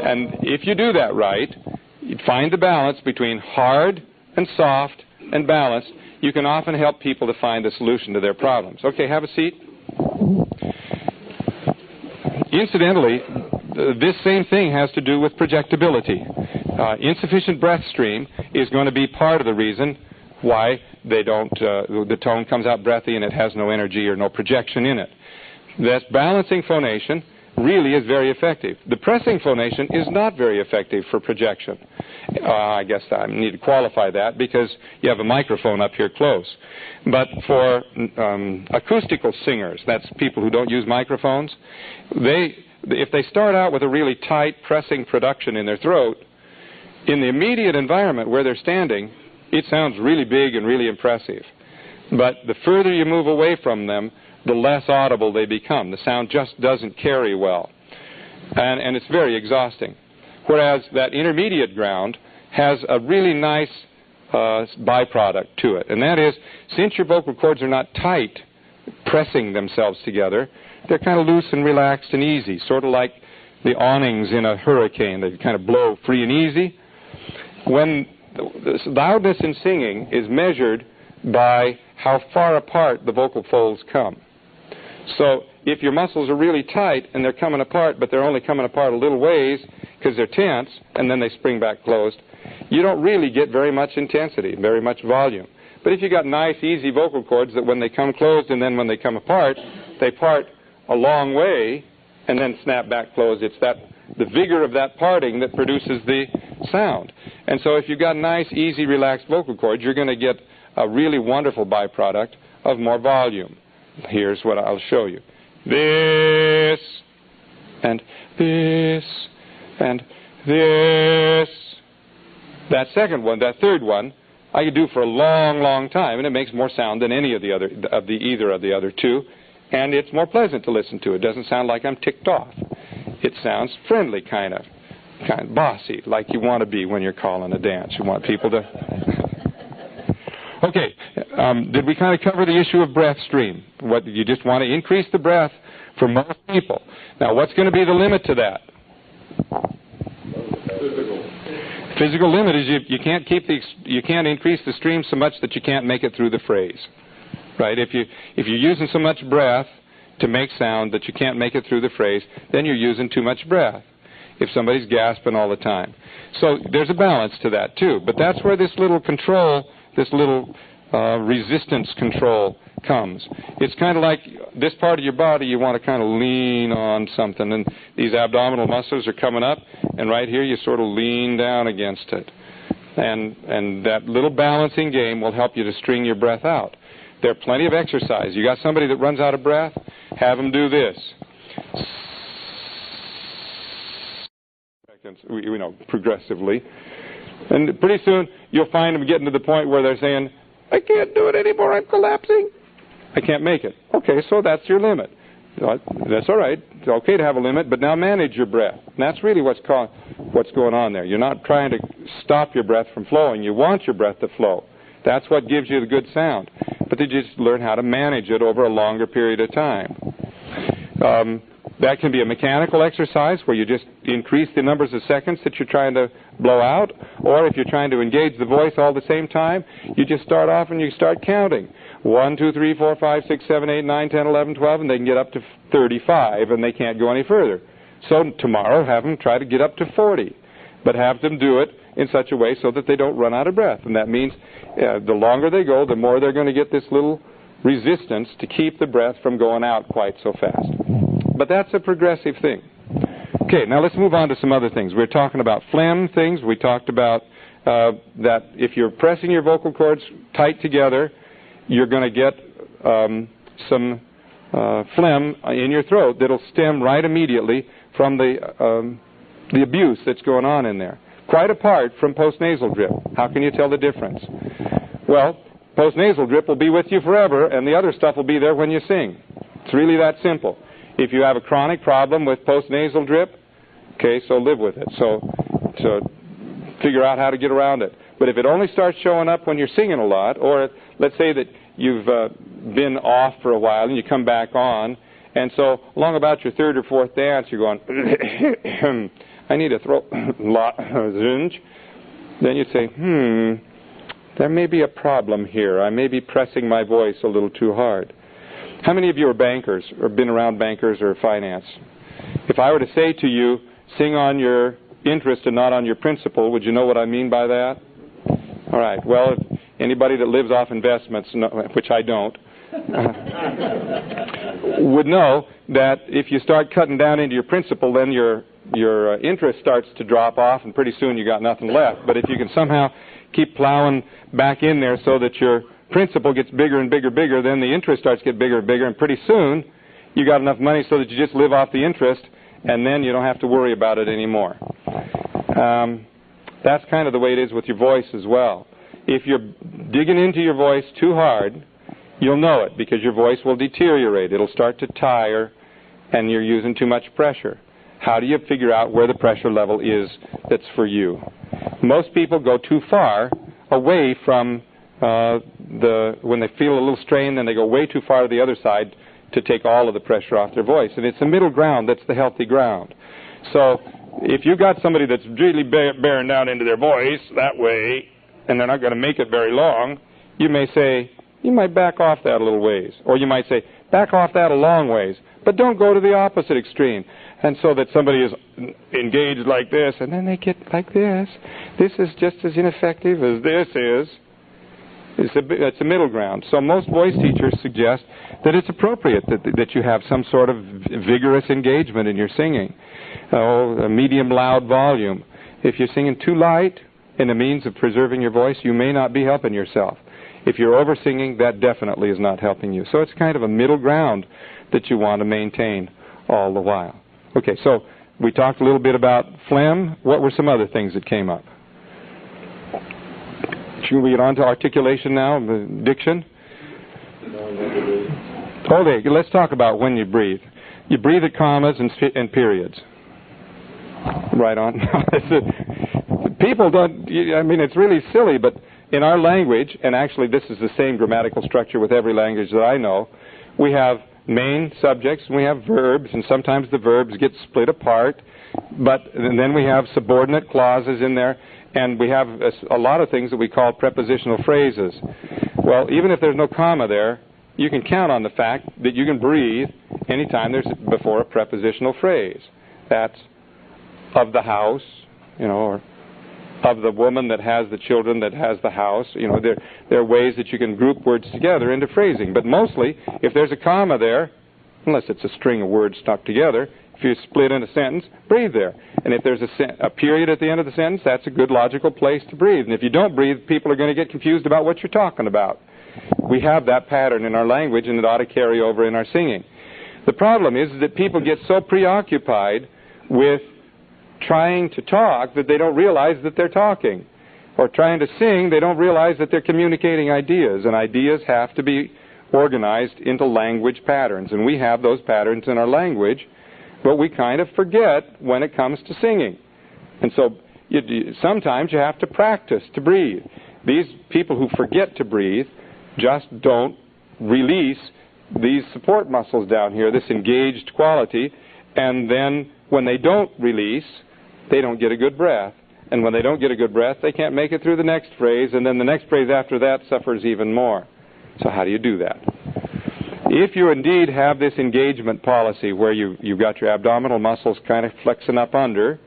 And if you do that right, you find the balance between hard and soft and balanced. You can often help people to find a solution to their problems. Okay, have a seat. Incidentally, this same thing has to do with projectability. Insufficient breath stream is going to be part of the reason why they don't, the tone comes out breathy and it has no energy or no projection in it. That balancing phonation really is very effective. The pressing phonation is not very effective for projection. I guess I need to qualify that because you have a microphone up here close. But for acoustical singers, that's people who don't use microphones, if they start out with a really tight pressing production in their throat, in the immediate environment where they're standing, it sounds really big and really impressive. But the further you move away from them, the less audible they become. The sound just doesn't carry well. And it's very exhausting. Whereas that intermediate ground has a really nice byproduct to it. And that is, since your vocal cords are not tight, pressing themselves together, they're kind of loose and relaxed and easy, sort of like the awnings in a hurricane. They kind of blow free and easy. When the loudness in singing is measured by how far apart the vocal folds come. So if your muscles are really tight and they're coming apart, but they're only coming apart a little ways because they're tense, and then they spring back closed, you don't really get very much intensity, very much volume. But if you got nice, easy vocal cords that when they come closed and then when they come apart, they part a long way and then snap back closed, it's that the vigor of that parting that produces the sound. And so if you've got nice, easy, relaxed vocal cords, you're going to get a really wonderful byproduct of more volume. Here's what I'll show you. This, and this, and this. That second one, that third one, I could do for a long, long time, and it makes more sound than any of the other, either of the other two, and it's more pleasant to listen to. It doesn't sound like I'm ticked off. It sounds friendly, kind of bossy, like you want to be when you're calling a dance. You want people to... Okay, did we kind of cover the issue of breath stream? What you just want to increase the breath for most people. Now, what's going to be the limit to that? Physical limit is you can't increase the stream so much that you can't make it through the phrase, right? If you're using so much breath to make sound that you can't make it through the phrase, then you're using too much breath. If somebody's gasping all the time, so there's a balance to that too. But that's where this little control, this little resistance control comes. It's kind of like this part of your body, you want to kind of lean on something, and these abdominal muscles are coming up, and right here you sort of lean down against it. And that little balancing game will help you to string your breath out. There are plenty of exercise. You got somebody that runs out of breath, have them do this. Progressively. And pretty soon you'll find them getting to the point where they're saying, I can't do it anymore, I'm collapsing. I can't make it. Okay, so that's your limit. That's all right. It's okay to have a limit, but now manage your breath. And that's really what's going on there. You're not trying to stop your breath from flowing. You want your breath to flow. That's what gives you the good sound. But you just learn how to manage it over a longer period of time. That can be a mechanical exercise where you just increase the numbers of seconds that you're trying to blow out. Or if you're trying to engage the voice all the same time, you just start off and you start counting. 1, 2, 3, 4, 5, 6, 7, 8, 9, 10, 11, 12, and they can get up to 35, and they can't go any further. So tomorrow, have them try to get up to 40. But have them do it in such a way so that they don't run out of breath. And that means the longer they go, the more they're going to get this little resistance to keep the breath from going out quite so fast. But that's a progressive thing. Okay, now let's move on to some other things. We're talking about phlegm things. We talked about that if you're pressing your vocal cords tight together, you're going to get some phlegm in your throat that'll stem right immediately from the abuse that's going on in there. Quite apart from postnasal drip. How can you tell the difference? Well, postnasal drip will be with you forever, and the other stuff will be there when you sing. It's really that simple. If you have a chronic problem with postnasal drip, okay, so live with it. So figure out how to get around it. But if it only starts showing up when you're singing a lot, or let's say that you've been off for a while and you come back on, and so along about your third or fourth dance, you're going, I need a throat lozenge. Then you say, there may be a problem here. I may be pressing my voice a little too hard. How many of you are bankers or been around bankers or finance? If I were to say to you, sing on your interest and not on your principal, would you know what I mean by that? All right. Well, if anybody that lives off investments, which I don't, would know that if you start cutting down into your principal, then your interest starts to drop off, and pretty soon you got nothing left. But if you can somehow keep plowing back in there so that your principal gets bigger and bigger, then the interest starts to get bigger and bigger, and pretty soon you got enough money so that you just live off the interest, and then you don't have to worry about it anymore. That's kind of the way it is with your voice as well. If you're digging into your voice too hard, you'll know it, because your voice will deteriorate. It'll start to tire, and you're using too much pressure. How do you figure out where the pressure level is that's for you? Most people go too far away from when they feel a little strain, then they go way too far to the other side to take all of the pressure off their voice. And it's the middle ground that's the healthy ground. So if you've got somebody that's really bearing down into their voice that way, and they're not going to make it very long, you may say, you might back off that a little ways. Or you might say, back off that a long ways. But don't go to the opposite extreme. And so that somebody is engaged like this, and then they get like this. This is just as ineffective as this is. It's a middle ground. So most voice teachers suggest that it's appropriate that you have some sort of vigorous engagement in your singing. a medium loud volume. If you're singing too light in the means of preserving your voice, you may not be helping yourself. If you're over-singing, that definitely is not helping you. So it's kind of a middle ground that you want to maintain all the while. Okay, so we talked a little bit about phlegm. What were some other things that came up? Should we get on to articulation now, the diction? Okay, let's talk about when you breathe. You breathe at commas and periods. Right on. People don't, I mean, it's really silly, but in our language, and actually this is the same grammatical structure with every language that I know, we have main subjects and we have verbs, and sometimes the verbs get split apart, and then we have subordinate clauses in there, and we have a lot of things that we call prepositional phrases. Well, even if there's no comma there, you can count on the fact that you can breathe anytime there's before a prepositional phrase. That's of the house, or of the woman that has the children that has the house. There are ways that you can group words together into phrasing. But mostly, if there's a comma there, unless it's a string of words stuck together, if you split in a sentence, breathe there. And if there's a period at the end of the sentence, that's a good logical place to breathe. And if you don't breathe, people are going to get confused about what you're talking about. We have that pattern in our language, and it ought to carry over in our singing. The problem is that people get so preoccupied with trying to talk that they don't realize that they're talking. Or trying to sing, they don't realize that they're communicating ideas. And ideas have to be organized into language patterns. And we have those patterns in our language, but we kind of forget when it comes to singing. And so sometimes you have to practice to breathe. These people who forget to breathe just don't release these support muscles down here, this engaged quality, and then when they don't release, they don't get a good breath. And when they don't get a good breath, they can't make it through the next phrase, and then the next phrase after that suffers even more. So how do you do that? If you indeed have this engagement policy where you've got your abdominal muscles kind of flexing up under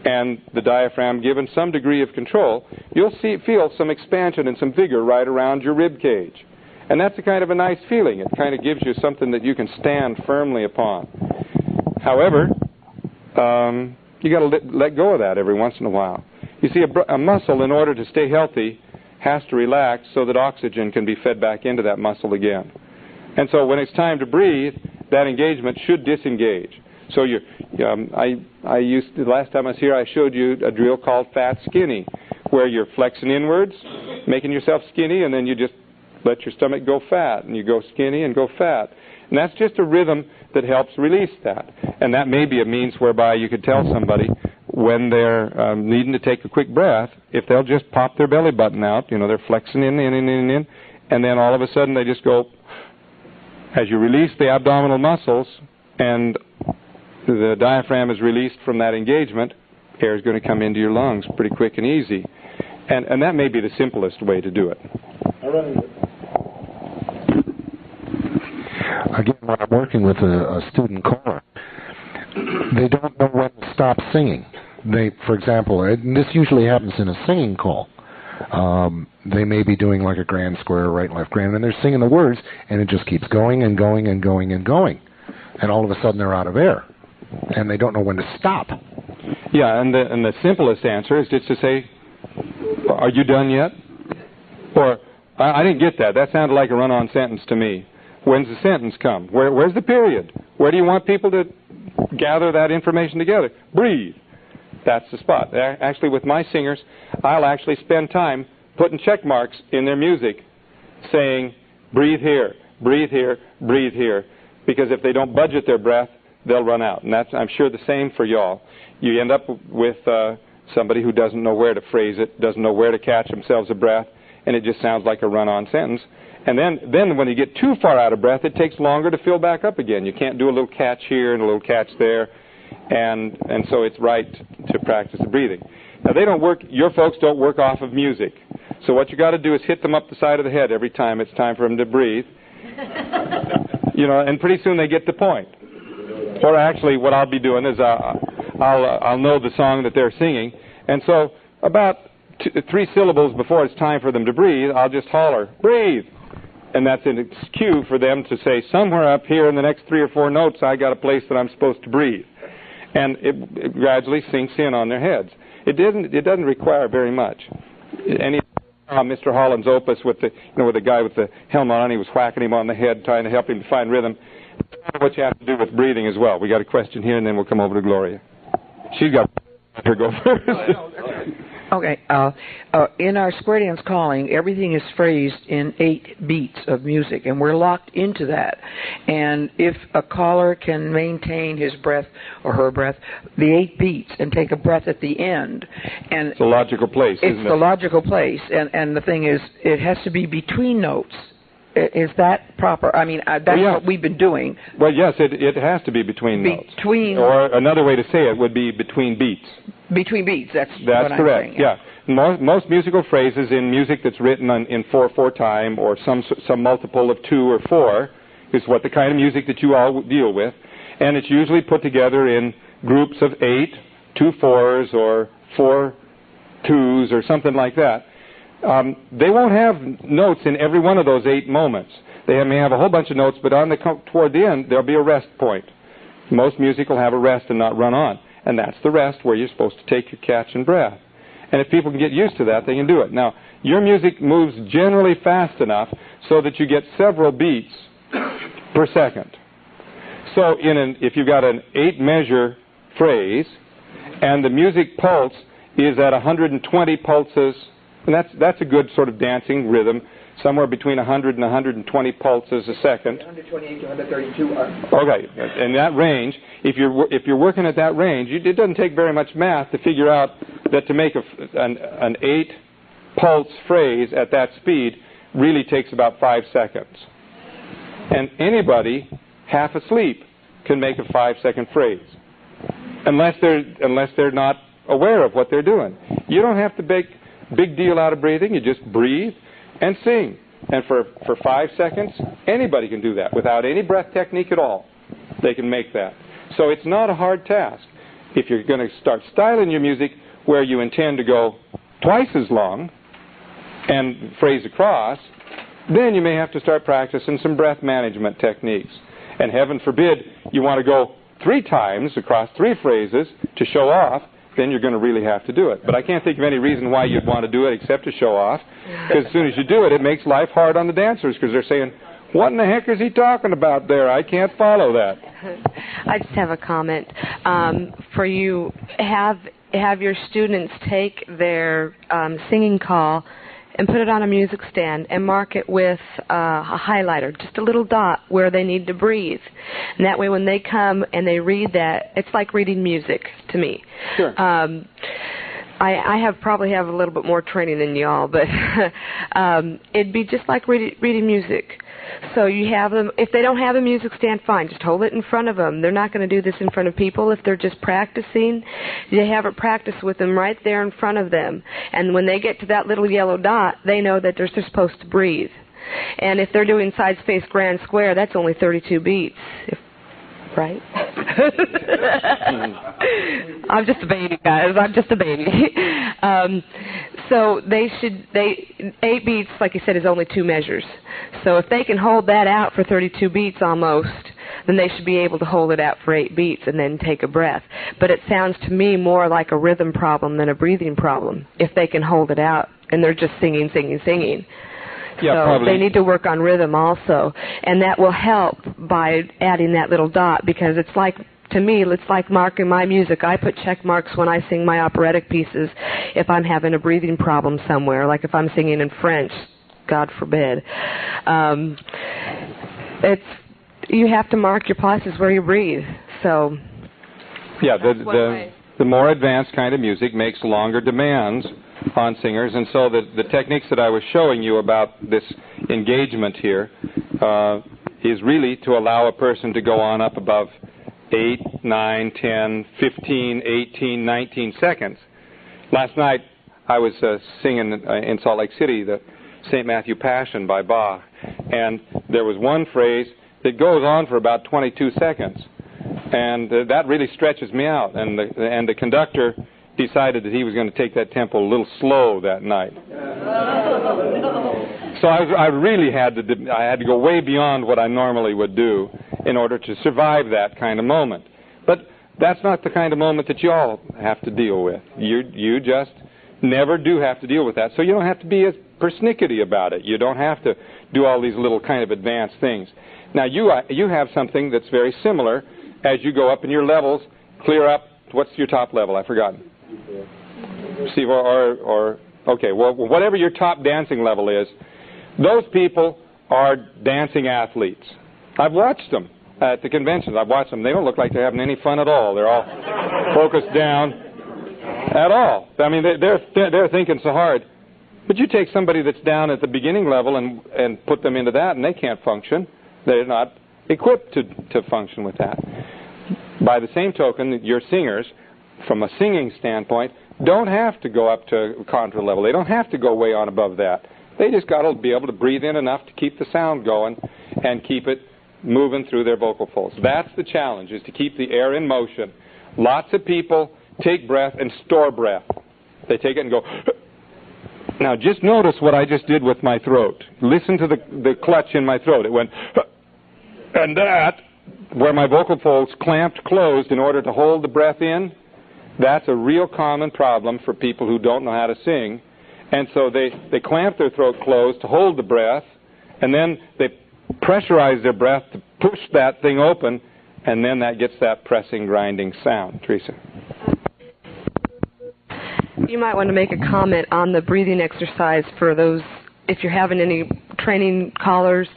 and the diaphragm given some degree of control, you'll feel some expansion and some vigor right around your rib cage. And that's a kind of a nice feeling. It kind of gives you something that you can stand firmly upon. However, you got to let go of that every once in a while. You see, a muscle, in order to stay healthy, has to relax so that oxygen can be fed back into that muscle again. And so when it's time to breathe, that engagement should disengage. So the last time I was here, I showed you a drill called fat skinny, where you're flexing inwards, making yourself skinny, and then you just let your stomach go fat, and you go skinny and go fat. And that's just a rhythm that helps release that. And that may be a means whereby you could tell somebody when they're needing to take a quick breath, if they'll just pop their belly button out, they're flexing in, and then all of a sudden they just go, as you release the abdominal muscles and the diaphragm is released from that engagement, air is going to come into your lungs pretty quick and easy. And that may be the simplest way to do it. Again, when I'm working with a student caller, they don't know when to stop singing. For example, and this usually happens in a singing call. They may be doing like a grand square, right and left grand, and they're singing the words, and it just keeps going and going and going and going. And all of a sudden they're out of air, and they don't know when to stop. Yeah, and the simplest answer is just to say, are you done yet? Or, I didn't get that. That sounded like a run-on sentence to me. When's the sentence come? Where's the period? Where do you want people to gather that information together? Breathe. That's the spot. Actually, with my singers, I'll actually spend time putting check marks in their music saying, breathe here, breathe here, breathe here. Because if they don't budget their breath, they'll run out. And that's, I'm sure, the same for y'all. You end up with somebody who doesn't know where to phrase it, doesn't know where to catch themselves a breath, and it just sounds like a run-on sentence. And then when you get too far out of breath, it takes longer to fill back up again. You can't do a little catch here and a little catch there. And so it's right to practice the breathing. Now, your folks don't work off of music. So what you got to do is hit them up the side of the head every time it's time for them to breathe. And pretty soon they get the point. Or actually, what I'll be doing is I'll know the song that they're singing. And so about 3 syllables before it's time for them to breathe, I'll just holler, breathe. And that's a cue for them to say, somewhere up here in the next 3 or 4 notes, I got a place that I'm supposed to breathe. and it gradually sinks in on their heads. It doesn't require very much. Any Mr. Holland's opus with the guy with the helmet on, he was whacking him on the head, trying to help him to find rhythm. That's what you have to do with breathing as well. We got a question here, and then we'll come over to Gloria. She's got her go first. Okay. In our square dance calling, everything is phrased in 8 beats of music, and we're locked into that. And if a caller can maintain his breath or her breath, the 8 beats, and take a breath at the end, and it's a logical place. It's the logical place, and the thing is, it has to be between notes. Is that proper? I mean, that's what we've been doing. Well, yes, it has to be between notes. Or another way to say it would be between beats. Between beats, that's correct, I'm saying, yeah. Most musical phrases in music that's written in 4/4 time or some multiple of 2 or 4 is what the kind of music that you all deal with. And it's usually put together in groups of 8, 2 4s or 4 2s or something like that. They won't have notes in every one of those 8 moments. They may have a whole bunch of notes, but toward the end, there'll be a rest point. Most music will have a rest and not run on. And that's the rest where you're supposed to take your catch and breath. And if people can get used to that, they can do it. Now, your music moves generally fast enough so that you get several beats per second. So if you've got an 8-measure phrase, and the music pulse is at 120 pulses, and that's a good sort of dancing rhythm, somewhere between 100 and 120 pulses a second. 128 to 132. Okay, in that range, if you're working at that range, it doesn't take very much math to figure out that to make an 8-pulse phrase at that speed really takes about 5 seconds. And anybody half asleep can make a 5-second phrase, unless they're not aware of what they're doing. You don't have to make big deal out of breathing. You just breathe and sing. And for 5 seconds, anybody can do that without any breath technique at all. They can make that. So it's not a hard task. If you're going to start styling your music where you intend to go twice as long and phrase across, then you may have to start practicing some breath management techniques. And heaven forbid you want to go 3 times across 3 phrases to show off, then you're going to really have to do it. But I can't think of any reason why you'd want to do it except to show off. Because as soon as you do it, it makes life hard on the dancers because they're saying, what in the heck is he talking about there? I can't follow that. I just have a comment. For you, have your students take their singing call and put it on a music stand and mark it with a highlighter, just a little dot where they need to breathe. And that way when they come and they read that, it's like reading music to me. Sure. I probably have a little bit more training than y'all, but it'd be just like reading music. So you have them, if they don't have a music stand, fine, just hold it in front of them. They're not going to do this in front of people. If they're just practicing, you have it practice with them right there in front of them. And when they get to that little yellow dot, they know that they're supposed to breathe. And if they're doing side space grand square, that's only 32 beats. Right? I'm just a baby, guys. I'm just a baby. So 8 beats, like you said, is only 2 measures. So if they can hold that out for 32 beats almost, then they should be able to hold it out for 8 beats and then take a breath. But it sounds to me more like a rhythm problem than a breathing problem, if they can hold it out and they're just singing, singing, singing. Yeah, so probably. They need to work on rhythm also, and that will help by adding that little dot, because it's like, to me, it's like marking my music. I put check marks when I sing my operatic pieces if I'm having a breathing problem somewhere, like if I'm singing in French, God forbid. You have to mark your places where you breathe. So yeah, the more advanced kind of music makes longer demands on singers, and so the techniques that I was showing you about this engagement here is really to allow a person to go on up above 8, 9, 10, 15, 18, 19 seconds. Last night I was singing in Salt Lake City the St. Matthew Passion by Bach, and there was one phrase that goes on for about 22 seconds, and that really stretches me out, and the conductor decided that he was going to take that tempo a little slow that night. So I really had to go way beyond what I normally would do in order to survive that kind of moment. But That's not the kind of moment that you all have to deal with. You just never do have to deal with that. So you don't have to be as persnickety about it. You don't have to do all these little kind of advanced things. Now, you have something that's very similar as you go up in your levels, clear up. What's your top level? I've forgotten. C or okay, well, whatever your top dancing level is, those people are dancing athletes. I've watched them at the conventions. I've watched them. They don't look like they're having any fun at all. They're all focused down at all. I mean, they're thinking so hard. But you take somebody that's down at the beginning level and put them into that, and they can't function. They're not equipped to function with that. By the same token, your singers, from a singing standpoint, don't have to go up to contra level. They don't have to go way on above that. They just got to be able to breathe in enough to keep the sound going and keep it moving through their vocal folds. That's the challenge, is to keep the air in motion. Lots of people take breath and store breath. They take it and go. Now, just notice what I just did with my throat. Listen to the clutch in my throat. It went, and that, where my vocal folds clamped closed in order to hold the breath in, that's a real common problem for people who don't know how to sing. And so they clamp their throat closed to hold the breath, and then they pressurize their breath to push that thing open, and then that gets that pressing, grinding sound. Teresa? You might want to make a comment on the breathing exercise for those, if you're having any training callers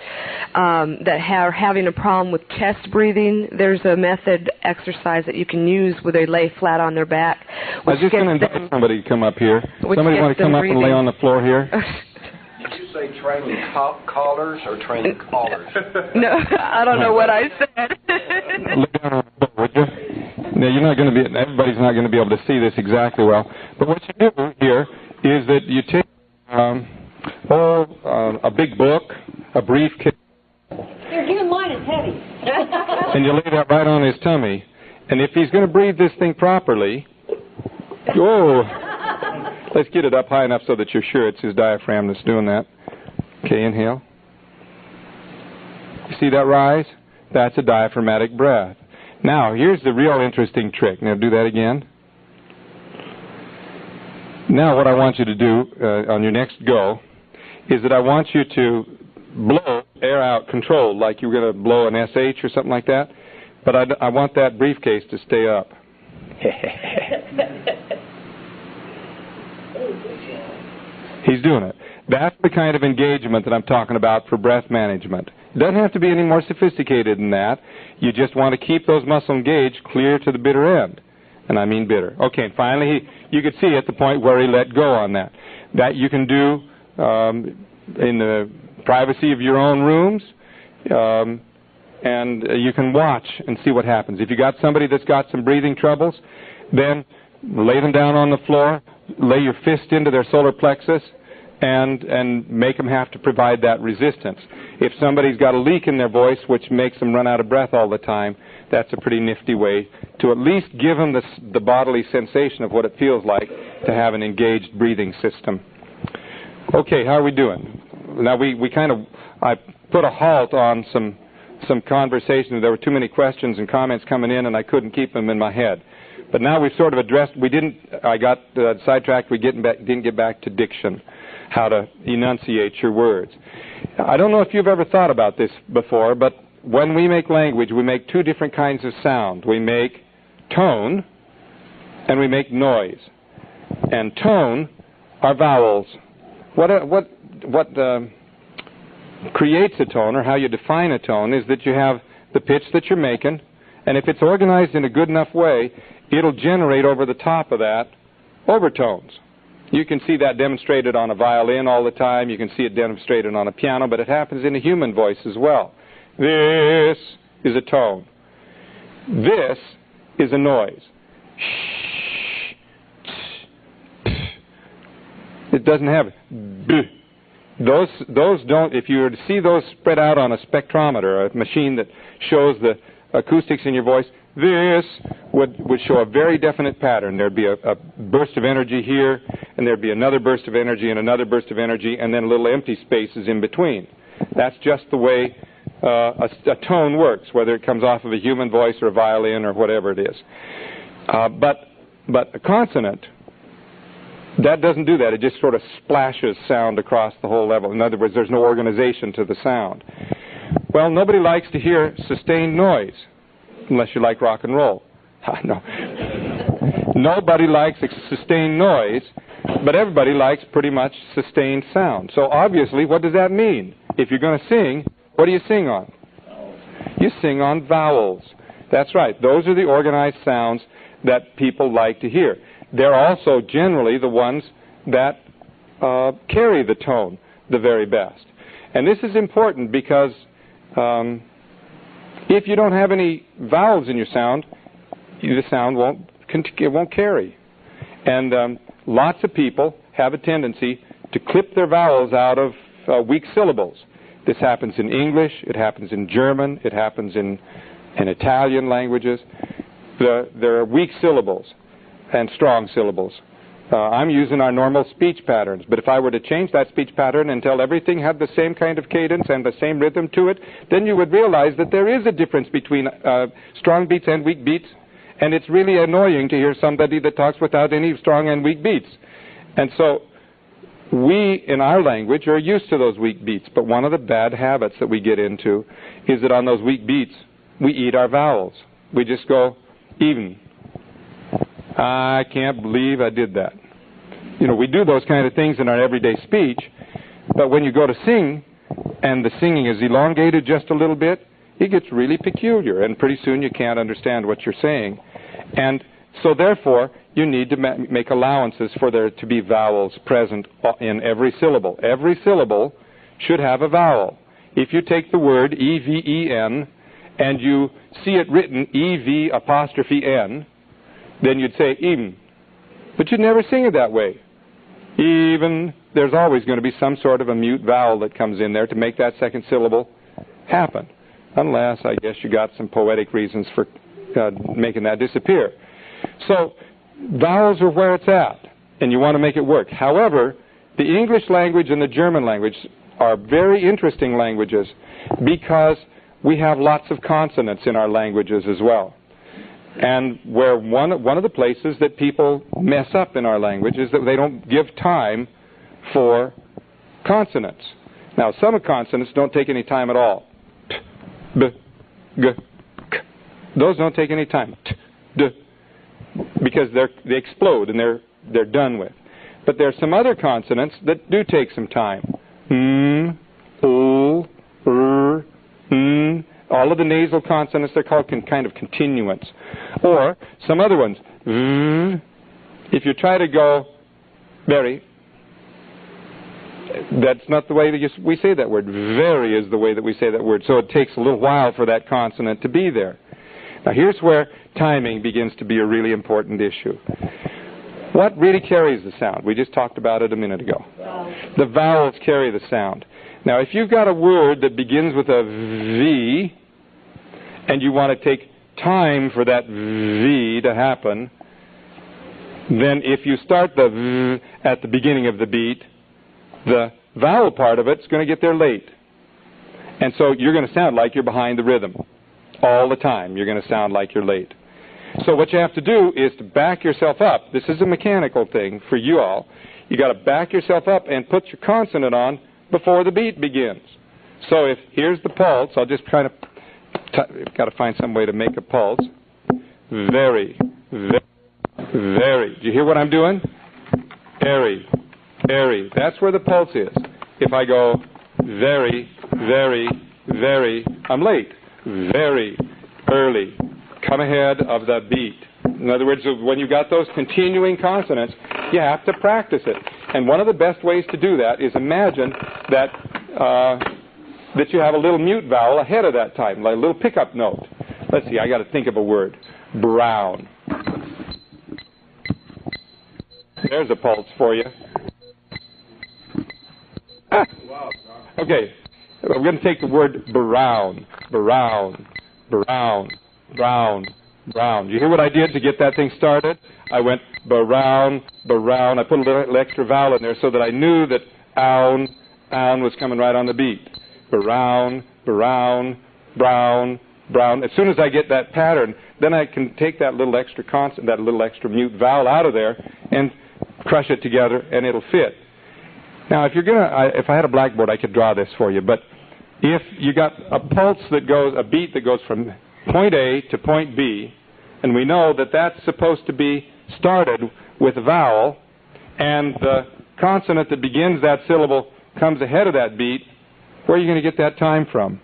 that are having a problem with chest breathing. There's a method exercise that you can use where they lay flat on their back. I was just going to invite somebody to come up here. Somebody want to come up and lay on the floor here? Did you say training callers or training callers? No, I don't know what I said. Lay down on the floor, would you? Now, you're not going to be, everybody's not going to be able to see this exactly well. But what you do here is that you take a big book, a briefcase. Here, give him mine, it's heavy. And you lay that right on his tummy. And if he's going to breathe this thing properly, let's get it up high enough so that you're sure it's his diaphragm that's doing that. Okay, inhale. You see that rise? That's a diaphragmatic breath. Now, here's the real interesting trick. Now, do that again. Now, what I want you to do on your next go is that I want you to blow air out controlled, like you were going to blow an SH or something like that. But I want that briefcase to stay up. He's doing it. That's the kind of engagement that I'm talking about for breath management. It doesn't have to be any more sophisticated than that. You just want to keep those muscles engaged clear to the bitter end. And I mean bitter. Okay, and finally, you could see at the point where he let go on that. That you can do in the privacy of your own rooms, and you can watch and see what happens. If you got somebody that's got some breathing troubles, then lay them down on the floor, lay your fist into their solar plexus, and make them have to provide that resistance. If somebody's got a leak in their voice, which makes them run out of breath all the time, that's a pretty nifty way to at least give them the bodily sensation of what it feels like to have an engaged breathing system. Okay, how are we doing? Now, I put a halt on some conversation. There were too many questions and comments coming in, and I couldn't keep them in my head. But now we've sort of addressed, I got sidetracked, we didn't get back to diction, how to enunciate your words. I don't know if you've ever thought about this before, but when we make language, we make two different kinds of sound. We make tone, and we make noise. And tone are vowels. What creates a tone, or how you define a tone, is that you have the pitch that you're making, and if it's organized in a good enough way, it'll generate over the top of that overtones. You can see that demonstrated on a violin all the time. You can see it demonstrated on a piano, but it happens in a human voice as well. This is a tone. This is a noise. It doesn't have it. Those don't, if you were to see those spread out on a spectrometer, a machine that shows the acoustics in your voice, this would show a very definite pattern. There'd be a burst of energy here, and there'd be another burst of energy and another burst of energy, and then little empty spaces in between. That's just the way a tone works, whether it comes off of a human voice or a violin or whatever it is. But a consonant, that doesn't do that. It just sort of splashes sound across the whole level. In other words, there's no organization to the sound. Well, nobody likes to hear sustained noise, unless you like rock and roll. No. Nobody likes sustained noise, but everybody likes pretty much sustained sound. So obviously, what does that mean? If you're going to sing, what do you sing on? You sing on vowels. That's right. Those are the organized sounds that people like to hear. They're also generally the ones that carry the tone the very best. And this is important because if you don't have any vowels in your sound, the sound won't carry. And lots of people have a tendency to clip their vowels out of weak syllables. This happens in English, it happens in German, it happens in Italian languages. There are weak syllables and strong syllables. I'm using our normal speech patterns, but if I were to change that speech pattern until everything had the same kind of cadence and the same rhythm to it, then you would realize that there is a difference between strong beats and weak beats, and it's really annoying to hear somebody that talks without any strong and weak beats. And so we, in our language, are used to those weak beats, but one of the bad habits that we get into is that on those weak beats, we eat our vowels. We just go even. I can't believe I did that. You know, we do those kind of things in our everyday speech, but when you go to sing, and the singing is elongated just a little bit, it gets really peculiar, and pretty soon you can't understand what you're saying. And so therefore, you need to make allowances for there to be vowels present in every syllable. Every syllable should have a vowel. If you take the word E-V-E-N, and you see it written E-V'-N, then you'd say even. But you'd never sing it that way. Even, there's always going to be some sort of a mute vowel that comes in there to make that second syllable happen. Unless, I guess, you got some poetic reasons for making that disappear. So, vowels are where it's at, and you want to make it work. However, the English language and the German language are very interesting languages because we have lots of consonants in our languages as well. And where one of the places that people mess up in our language is that they don't give time for consonants. Now, some consonants don't take any time at all. T, b, g, k. Those don't take any time. T, d, because they explode and they're done with. But there are some other consonants that do take some time. O, all of the nasal consonants, they're called kind of continuants. Or some other ones. If you try to go very, that's not the way that we say that word. Very is the way that we say that word. So it takes a little while for that consonant to be there. Now here's where timing begins to be a really important issue. What really carries the sound? We just talked about it a minute ago. The vowels carry the sound. Now, if you've got a word that begins with a V, and you want to take time for that V to happen, then if you start the V at the beginning of the beat, the vowel part of it's going to get there late. And so you're going to sound like you're behind the rhythm. All the time, you're going to sound like you're late. So what you have to do is to back yourself up. This is a mechanical thing for you all. You got to back yourself up and put your consonant on before the beat begins. So here's the pulse. I'll just kind of got to find some way to make a pulse. Very, very, very. Do you hear what I'm doing? Very, very. That's where the pulse is. If I go very, very, very, I'm late. Very early. Come ahead of the beat. In other words, when you've got those continuing consonants, you have to practice it. And one of the best ways to do that is imagine that that you have a little mute vowel ahead of that time, like a little pickup note. Let's see, I got to think of a word. Brown. There's a pulse for you. Okay, we're going to take the word brown. Brown. Brown. Brown. Brown. Do you hear what I did to get that thing started? I went brown, brown. I put a little extra vowel in there so that I knew that own was coming right on the beat. Brown, brown, brown, brown. As soon as I get that pattern, then I can take that little extra consonant, that little extra mute vowel out of there and crush it together, and it'll fit. Now, if I had a blackboard, I could draw this for you, but if you got a pulse that goes, a beat that goes from point A to point B, and we know that that's supposed to be started with a vowel, and the consonant that begins that syllable comes ahead of that beat, where are you going to get that time from?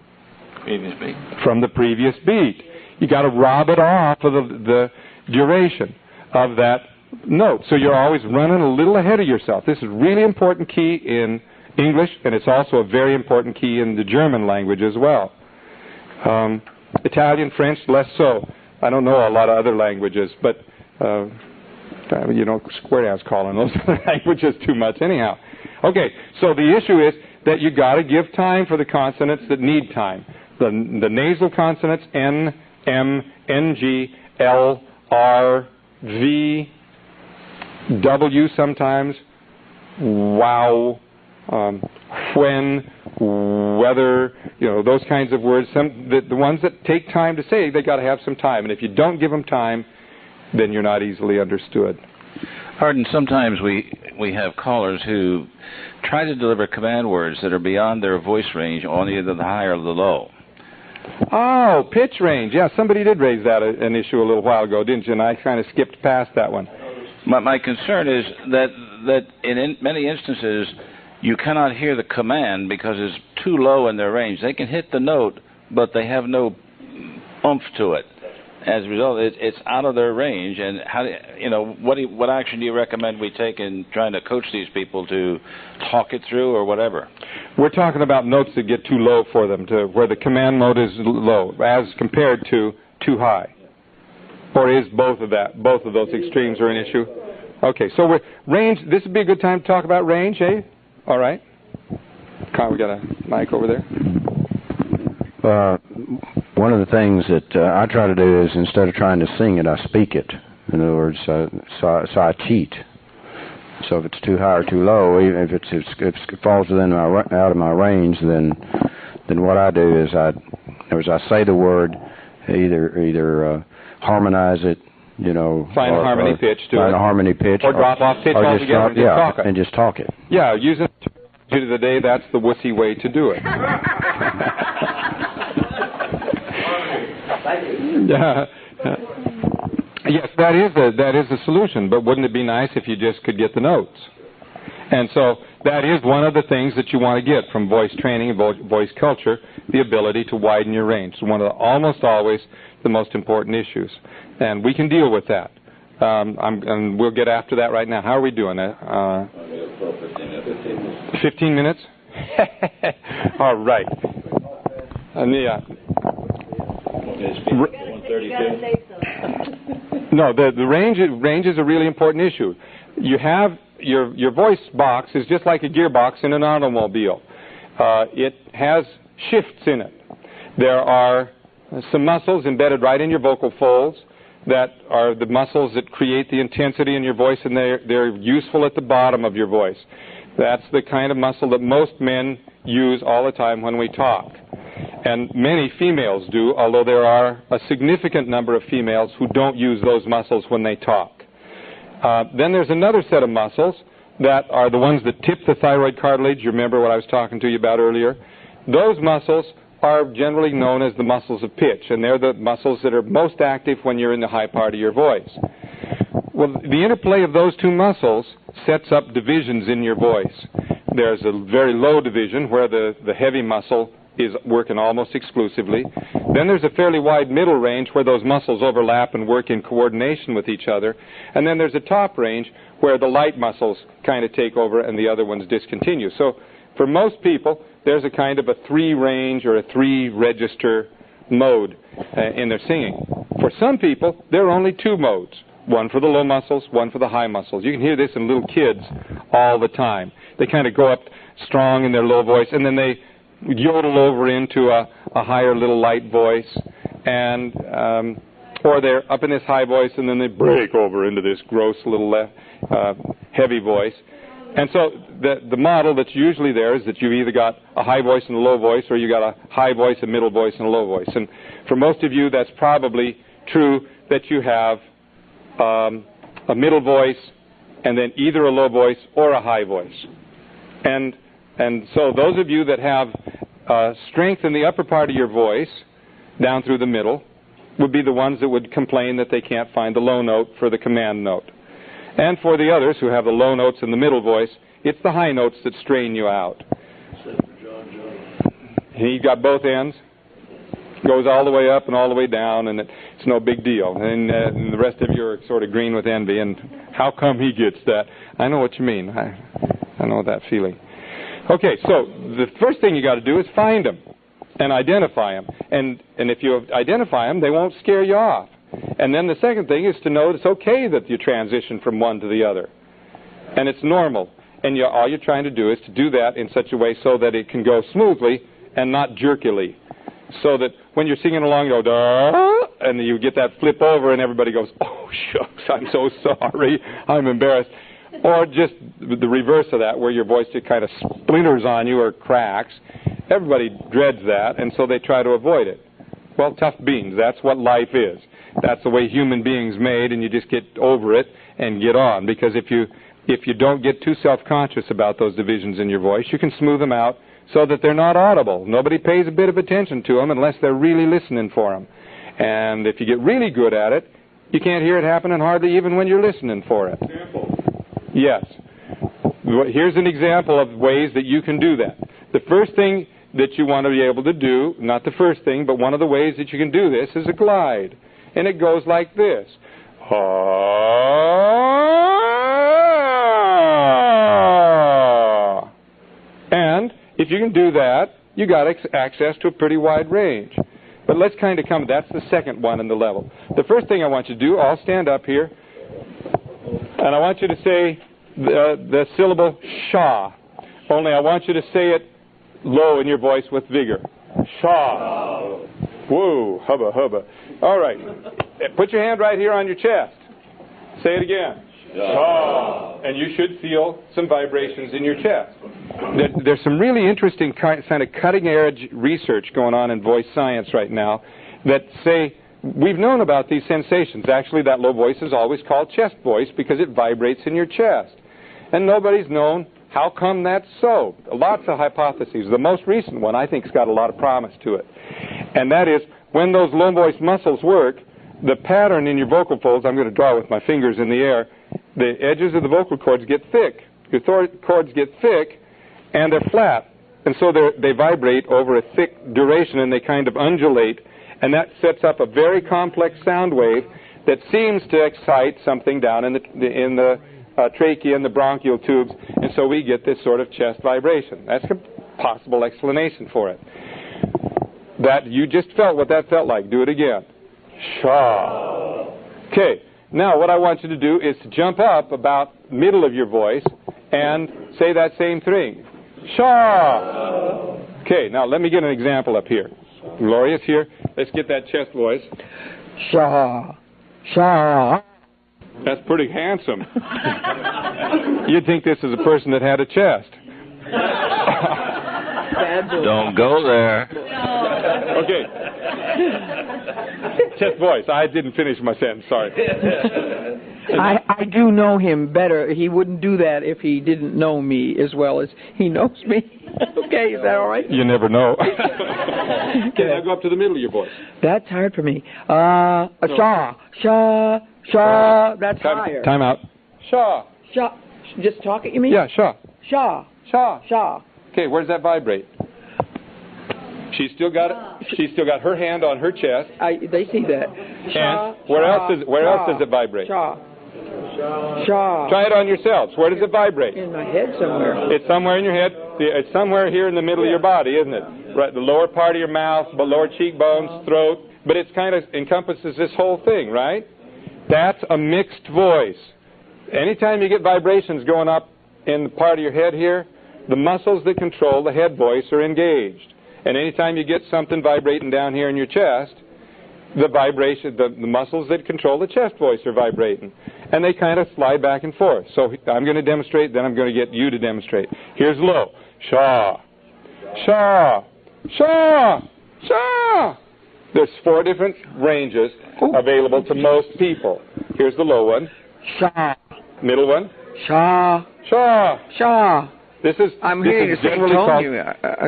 Previous beat. From the previous beat. You got to rob it off of the duration of that note. So you're always running a little ahead of yourself. This is a really important key in English, and it's also a very important key in the German language as well. Italian, French, less so. I don't know a lot of other languages, but square dance calling those other languages too much anyhow. Okay, so the issue is that you got to give time for the consonants that need time. The nasal consonants N, M, N, G, L, R, V, W sometimes, wow, when, whether, those kinds of words. The ones that take time to say, they got to have some time. And if you don't give them time, then you're not easily understood. Arden, sometimes we have callers who try to deliver command words that are beyond their voice range on either the high or the low. Oh, pitch range. Yeah, somebody did raise that an issue a little while ago, didn't you? And I kind of skipped past that one. My concern is that in many instances you cannot hear the command because it's too low in their range. They can hit the note, but they have no oomph to it. As a result, it's out of their range. And what action do you recommend we take in trying to coach these people to talk it through or whatever? We're talking about notes that get too low for them, to where the command note is low, as compared to too high. Or is both of those extremes are an issue? Okay, so range. This would be a good time to talk about range, eh? All right. We got a mic over there. One of the things that I try to do is, instead of trying to sing it, I speak it. In other words, so I cheat. So if it's too high or too low, even if it falls out of my range, then what I do is I say the word, either harmonize it, find a harmony pitch to find a harmony pitch, or drop off pitch altogether and just talk it. And just talk it. Yeah, use it to the day. That's the wussy way to do it. Yes, that is a solution, but wouldn't it be nice if you just could get the notes? And so that is one of the things that you want to get from voice training and voice culture, the ability to widen your range. It's one of almost always the most important issues. And we can deal with that. And we'll get after that right now. How are we doing? 15 minutes? All right. No, the range is a really important issue. You have your voice box is just like a gearbox in an automobile. It has shifts in it. There are some muscles embedded right in your vocal folds that are the muscles that create the intensity in your voice, and they're useful at the bottom of your voice. That's the kind of muscle that most men use all the time when we talk. And many females do, although there are a significant number of females who don't use those muscles when they talk. Then there's another set of muscles that are the ones that tip the thyroid cartilage. You remember what I was talking to you about earlier? Those muscles are generally known as the muscles of pitch, and they're the muscles that are most active when you're in the high part of your voice. Well, the interplay of those two muscles sets up divisions in your voice. There's a very low division where the heavy muscle is working almost exclusively. Then there's a fairly wide middle range where those muscles overlap and work in coordination with each other. And then there's a top range where the light muscles kind of take over and the other ones discontinue. So for most people, there's a kind of a 3-range or a 3-register mode in their singing. For some people, there are only 2 modes. One for the low muscles, one for the high muscles. You can hear this in little kids all the time. They kind of go up strong in their low voice, and then they yodel over into a higher little light voice, and or they're up in this high voice, and then they break over into this gross little heavy voice. And so the model that's usually there is that you've either got a high voice and a low voice, or you got a high voice, a middle voice, and a low voice. And for most of you, that's probably true that you have a middle voice and then either a low voice or a high voice. And so those of you that have strength in the upper part of your voice down through the middle would be the ones that would complain that they can't find the low note for the command note. And for the others who have the low notes in the middle voice, it's the high notes that strain you out. He's got both ends. Goes all the way up and all the way down, and it's no big deal. And the rest of you are sort of green with envy, and how come he gets that? I know what you mean. I know that feeling. Okay, so the first thing you got to do is find them and identify them. And if you identify them, they won't scare you off. And then the second thing is to know it's okay that you transition from one to the other. And it's normal. And all you're trying to do is to do that in such a way so that it can go smoothly and not jerkily. So that when you're singing along, you go, da, and you get that flip over and everybody goes, oh, shucks, I'm so sorry, I'm embarrassed. Or just the reverse of that, where your voice just kind of splinters on you or cracks. Everybody dreads that, and so they try to avoid it. Well, tough beans, that's what life is. That's the way human beings made, and you just get over it and get on. Because if you don't get too self-conscious about those divisions in your voice, you can smooth them out so that they're not audible. Nobody pays a bit of attention to them unless they're really listening for them. And if you get really good at it, you can't hear it happening hardly even when you're listening for it. Yes. Here's an example of ways that you can do that. The first thing that you want to be able to do, not the first thing, but one of the ways that you can do this is a glide. And it goes like this. And if you can do that, you got access to a pretty wide range. But let's kind of come, that's the second one in the level. The first thing I want you to do, I'll stand up here, and I want you to say the syllable sha. Only I want you to say it low in your voice with vigor. Sha. Whoa, hubba, hubba. All right. Put your hand right here on your chest. Say it again. Sha. And you should feel some vibrations in your chest. There's some really interesting kind of cutting-edge research going on in voice science right now that say we've known about these sensations. Actually, that low voice is always called chest voice because it vibrates in your chest. And nobody's known how come that's so. Lots of hypotheses. The most recent one, I think, has got a lot of promise to it. And that is, when those low voice muscles work, the pattern in your vocal folds, I'm going to draw with my fingers in the air, the edges of the vocal cords get thick. Your cords get thick, and they're flat. And so they vibrate over a thick duration, and they kind of undulate. And that sets up a very complex sound wave that seems to excite something down in the trachea and the bronchial tubes. And so we get this sort of chest vibration. That's a possible explanation for it. That you just felt what that felt like. Do it again. Sha. Okay. Now what I want you to do is to jump up about middle of your voice and say that same thing. Sha. Okay. Now let me get an example up here. Gloria's here. Let's get that chest voice. Sha. Sha. That's pretty handsome. You'd think this is a person that had a chest. Don't go there. Okay. Chest voice. I didn't finish my sentence. Sorry. I do know him better. He wouldn't do that if he didn't know me as well as he knows me. Okay, is that all right? You never know. Okay, now go up to the middle of your voice. That's hard for me. Sha, sha, sha. That's higher. Time out. Sha. Sha. Just talk it, you mean? Yeah, sha. Sha. Sha. Sha. Okay, where does that vibrate? She's still got it. She's still got her hand on her chest. They see that. And where else does it vibrate? Sha. Sha. Try it on yourselves. Where does it vibrate? In my head somewhere. It's somewhere in your head. It's somewhere here in the middle of your body, isn't it? Right, the lower part of your mouth, the lower cheekbones, throat. But it kind of encompasses this whole thing, right? That's a mixed voice. Anytime you get vibrations going up in the part of your head here, the muscles that control the head voice are engaged. And anytime you get something vibrating down here in your chest, the vibration, the muscles that control the chest voice are vibrating. And they kind of slide back and forth. So I'm going to demonstrate, then I'm going to get you to demonstrate. Here's low. Sha. Sha. Sha. Sha. There's 4 different ranges available to most people. Here's the low one. Sha. Middle one. Sha. Sha. Sha. This is hearing the same tone.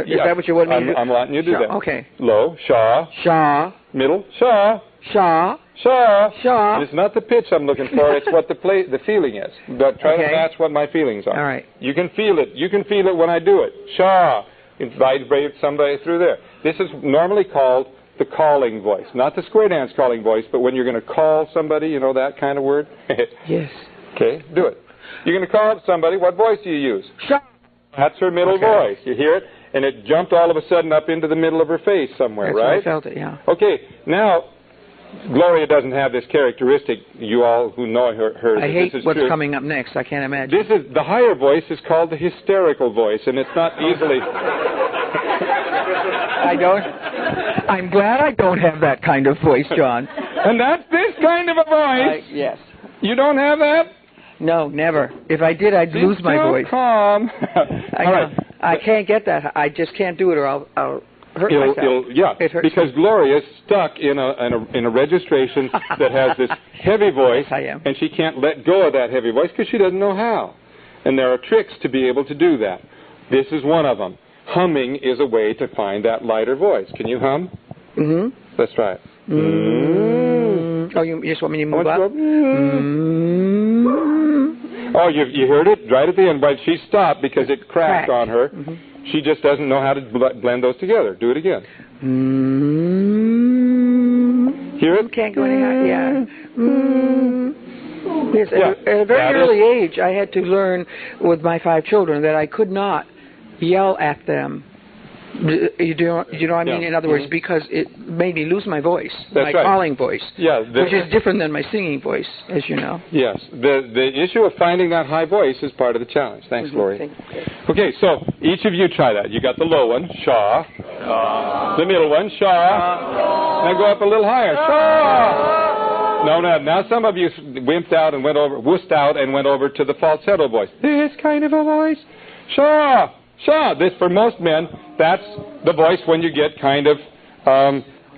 Is that what you want me to do? I'm letting you do that. Okay. Low. Sha. Sha. Middle. Sha. Sha. Sha. Sha. It's not the pitch I'm looking for. It's what the feeling is. But try to match what my feelings are. All right. You can feel it. You can feel it when I do it. Sha. It vibrates somebody through there. This is normally called the calling voice. Not the square dance calling voice, but when you're going to call somebody, you know that kind of word? Yes. Okay, do it. You're going to call somebody. What voice do you use? Sha. That's her middle voice. You hear it? And it jumped all of a sudden up into the middle of her face somewhere, That's right? I felt it, yeah. Okay, now, Gloria doesn't have this characteristic. You all who know her I hate this is what's true. coming up next. I can't imagine. This is the higher voice is called the hysterical voice, and it's not easily. I'm glad I don't have that kind of voice, John. And that's this kind of a voice. Yes. You don't have that? No, never. If I did, I'd lose my voice. Calm. All right. I can't get that. I just can't do it, or I'll hurt myself. It hurts because Gloria's stuck in a registration that has this heavy voice, Yes, I am. and she can't let go of that heavy voice because she doesn't know how. And there are tricks to be able to do that. This is one of them. Humming is a way to find that lighter voice. Can you hum? Mm-hmm. Let's try it. Oh, you just want me to move up? Oh, you heard it right at the end, but she stopped because it cracked on her. Mm-hmm. She just doesn't know how to blend those together. Do it again. Hear it? Can't go any higher. Yeah. Yes, Yeah, at a very that early age, I had to learn with my 5 children that I could not yell at them. You know what I mean? Yeah. In other words, because it made me lose my voice, That's my right. calling voice, Yeah, which is different than my singing voice, as you know. Yes. The issue of finding that high voice is part of the challenge. Thanks, Lori. Okay, so each of you try that. You got the low one, Sha. The middle one, Sha. Now go up a little higher, Sha. No. Now some of you wussed out and went over to the falsetto voice. This kind of a voice, Sha. Sha. This, for most men, that's the voice when you get kind of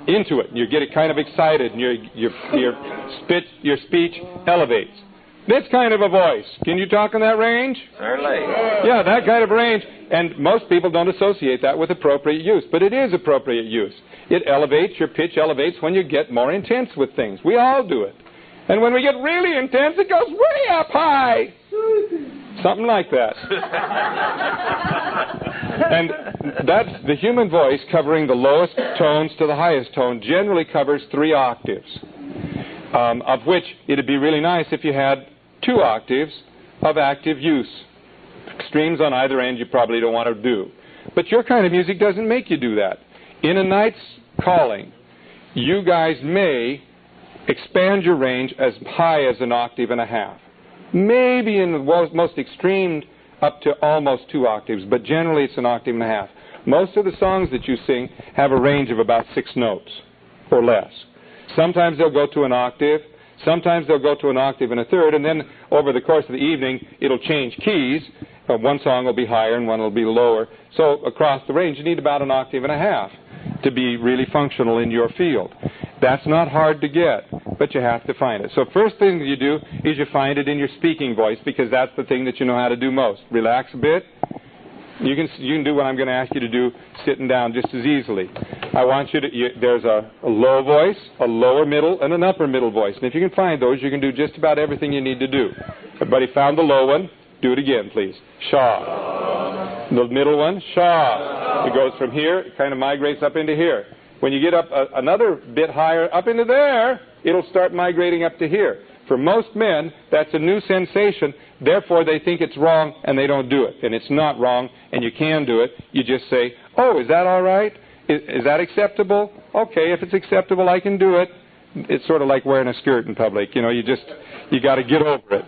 into it. You get it kind of excited, and your speech elevates. This kind of a voice. Can you talk in that range? Certainly. Yeah, that kind of range. And most people don't associate that with appropriate use, but it is appropriate use. It elevates, your pitch elevates when you get more intense with things. We all do it. And when we get really intense, it goes way up high. Something like that. And that's the human voice covering the lowest tones to the highest tone generally covers 3 octaves, of which it would be really nice if you had 2 octaves of active use. Extremes on either end you probably don't want to do. But your kind of music doesn't make you do that. In a night's calling, you guys may expand your range as high as 1.5 octaves. Maybe in the most extreme up to almost 2 octaves, but generally it's 1.5 octaves. Most of the songs that you sing have a range of about 6 notes or less. Sometimes they'll go to 1 octave, sometimes they'll go to 1.3 octaves, and then over the course of the evening it'll change keys. One song will be higher and one will be lower. So across the range you need about 1.5 octaves to be really functional in your field. That's not hard to get, but you have to find it. So first thing you do is you find it in your speaking voice, because that's the thing that you know how to do most. Relax a bit. You can do what I'm going to ask you to do sitting down just as easily. I want you to, there's a low voice, a lower middle, and an upper middle voice. And if you can find those, you can do just about everything you need to do. Everybody found the low one? Do it again, please. Sha. The middle one, Sha. It goes from here, it kind of migrates up into here. When you get up another bit higher, up into there, it'll start migrating up to here. For most men, that's a new sensation. Therefore, they think it's wrong, and they don't do it. And it's not wrong, and you can do it. You just say, oh, is that all right? Is that acceptable? Okay, if it's acceptable, I can do it. It's sort of like wearing a skirt in public. You know, you got to get over it.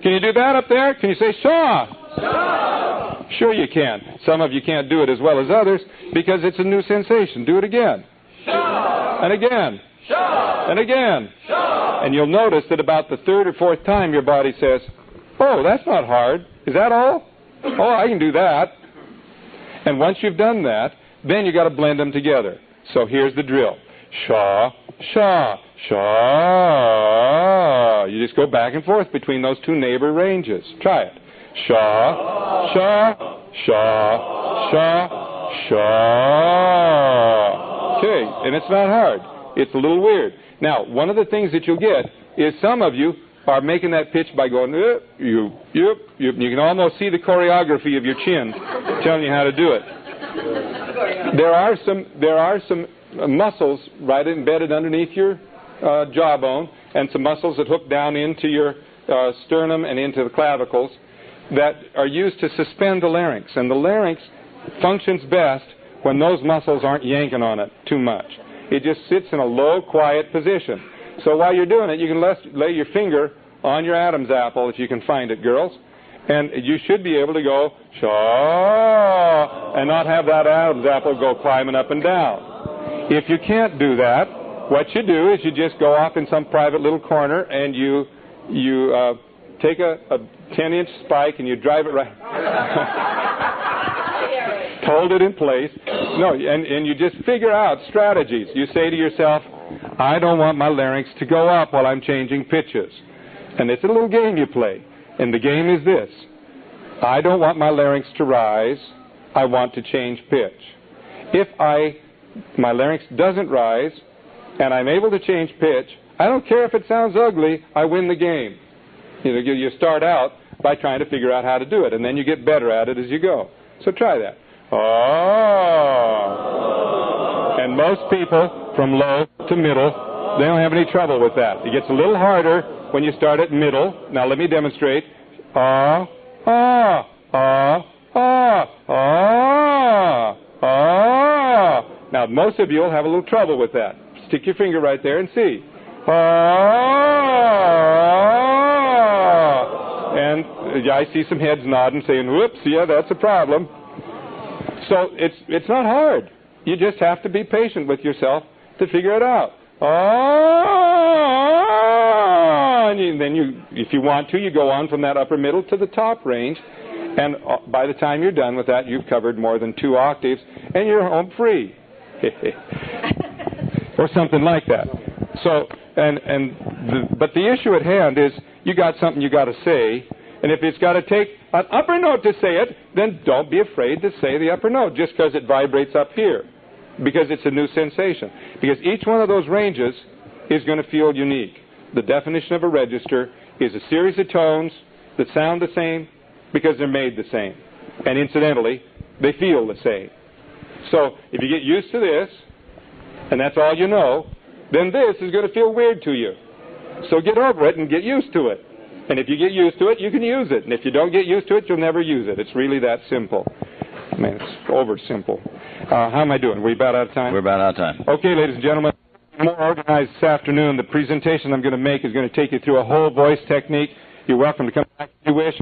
Can you do that up there? Can you say, Shaw? Shaw! Sure you can. Some of you can't do it as well as others because it's a new sensation. Do it again. Shaw! And again. And again. And you'll notice that about the third or fourth time your body says, oh, that's not hard. Is that all? Oh, I can do that. And once you've done that, then you got to blend them together. So here's the drill. Sha, sha, sha. You just go back and forth between those two neighbor ranges. Try it. Sha, sha, sha, sha, sha. Okay, and it's not hard. It's a little weird. Now, one of the things that you'll get is some of you are making that pitch by going, you can almost see the choreography of your chin telling you how to do it. There are some muscles right embedded underneath your jawbone, and some muscles that hook down into your sternum and into the clavicles that are used to suspend the larynx. And the larynx functions best when those muscles aren't yanking on it too much. It just sits in a low, quiet position. So while you're doing it, you can lay your finger on your Adam's apple, if you can find it, girls, and you should be able to go, shaw, and not have that Adam's apple go climbing up and down. If you can't do that, what you do is you just go off in some private little corner and you take a 10-inch spike and you drive it right, hold it in place. No, and you just figure out strategies. You say to yourself, I don't want my larynx to go up while I'm changing pitches. And it's a little game you play. And the game is this. I don't want my larynx to rise. I want to change pitch. If my larynx doesn't rise and I'm able to change pitch, I don't care if it sounds ugly, I win the game. You start out by trying to figure out how to do it, and then you get better at it as you go. So try that. Oh. And most people, from low to middle, they don't have any trouble with that. It gets a little harder when you start at middle. Now let me demonstrate. Ah, ah, ah, ah, ah, ah. Now most of you will have a little trouble with that. Stick your finger right there and see. Ah. And I see some heads nodding, saying, whoops, yeah, that's a problem. So it's not hard. You just have to be patient with yourself to figure it out. And then if you want to, you go on from that upper middle to the top range. And by the time you're done with that, you've covered more than 2 octaves, and you're home free. Or something like that. So, but the issue at hand is you got something you got to say. And if it's got to take an upper note to say it, then don't be afraid to say the upper note just because it vibrates up here, because it's a new sensation. Because each one of those ranges is going to feel unique. The definition of a register is a series of tones that sound the same because they're made the same. And incidentally, they feel the same. So if you get used to this, and that's all you know, then this is going to feel weird to you. So get over it and get used to it. And if you get used to it, you can use it. And if you don't get used to it, you'll never use it. It's really that simple. I mean, it's over simple. How am I doing? We about out of time? We're about out of time. Okay, ladies and gentlemen, more organized this afternoon. The presentation I'm going to make is going to take you through a whole voice technique. You're welcome to come back if you wish.